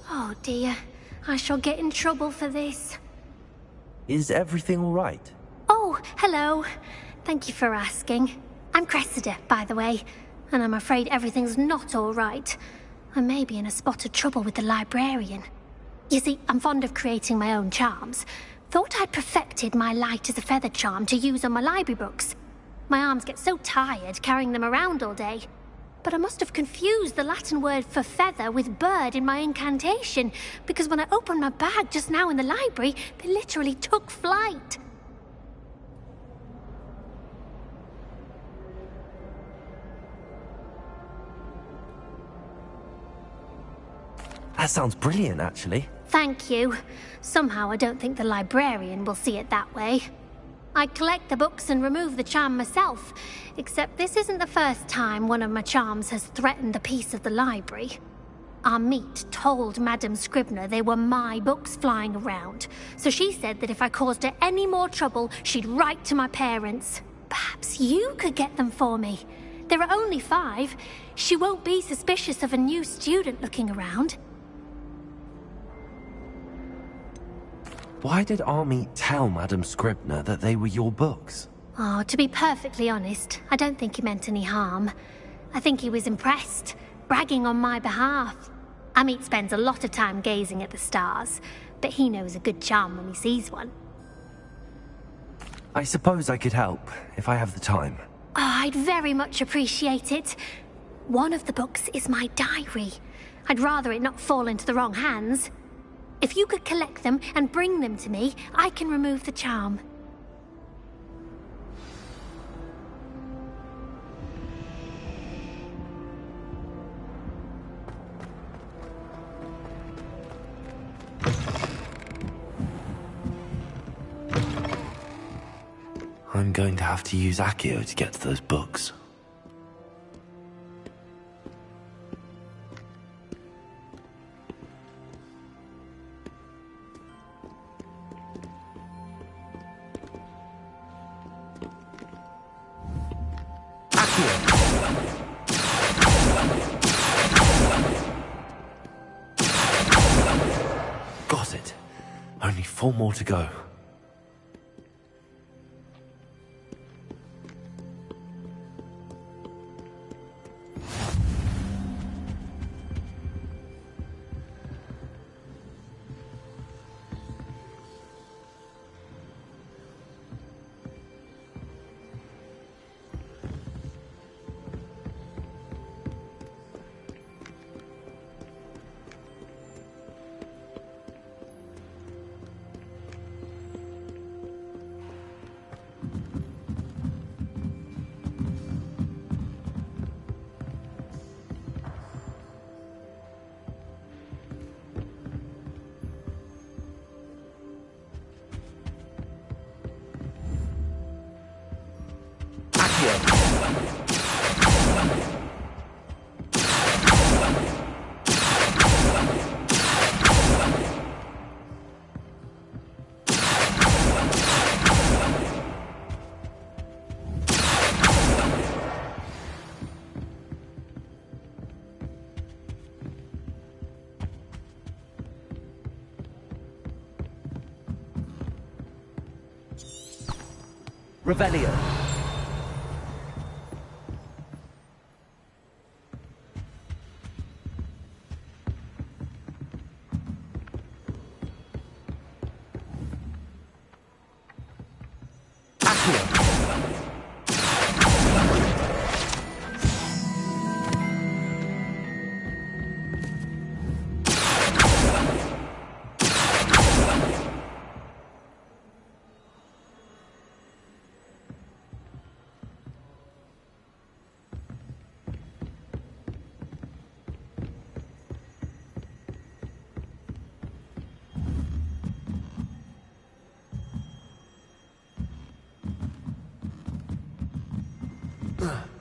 Oh dear, I shall get in trouble for this. Is everything all right? Oh, hello. Thank you for asking. I'm Cressida, by the way, and I'm afraid everything's not all right. I may be in a spot of trouble with the librarian. You see, I'm fond of creating my own charms. Thought I'd perfected my light as a feather charm to use on my library books. My arms get so tired carrying them around all day. But I must have confused the Latin word for feather with bird in my incantation, because when I opened my bag just now in the library, they literally took flight. That sounds brilliant, actually. Thank you. Somehow I don't think the librarian will see it that way. I collect the books and remove the charm myself, except this isn't the first time one of my charms has threatened a piece of the library. Our meet told Madame Scribner they were my books flying around, so she said that if I caused her any more trouble, she'd write to my parents. Perhaps you could get them for me. There are only 5. She won't be suspicious of a new student looking around. Why did Army tell Madame Scribner that they were your books? Oh, to be perfectly honest, I don't think he meant any harm. I think he was impressed, bragging on my behalf. Amit spends a lot of time gazing at the stars, but he knows a good charm when he sees one. I suppose I could help, if I have the time. Oh, I'd very much appreciate it. One of the books is my diary. I'd rather it not fall into the wrong hands. If you could collect them and bring them to me, I can remove the charm. I'm going to have to use Accio to get to those books. Got it. Only 4 more to go. Revelio. Ugh.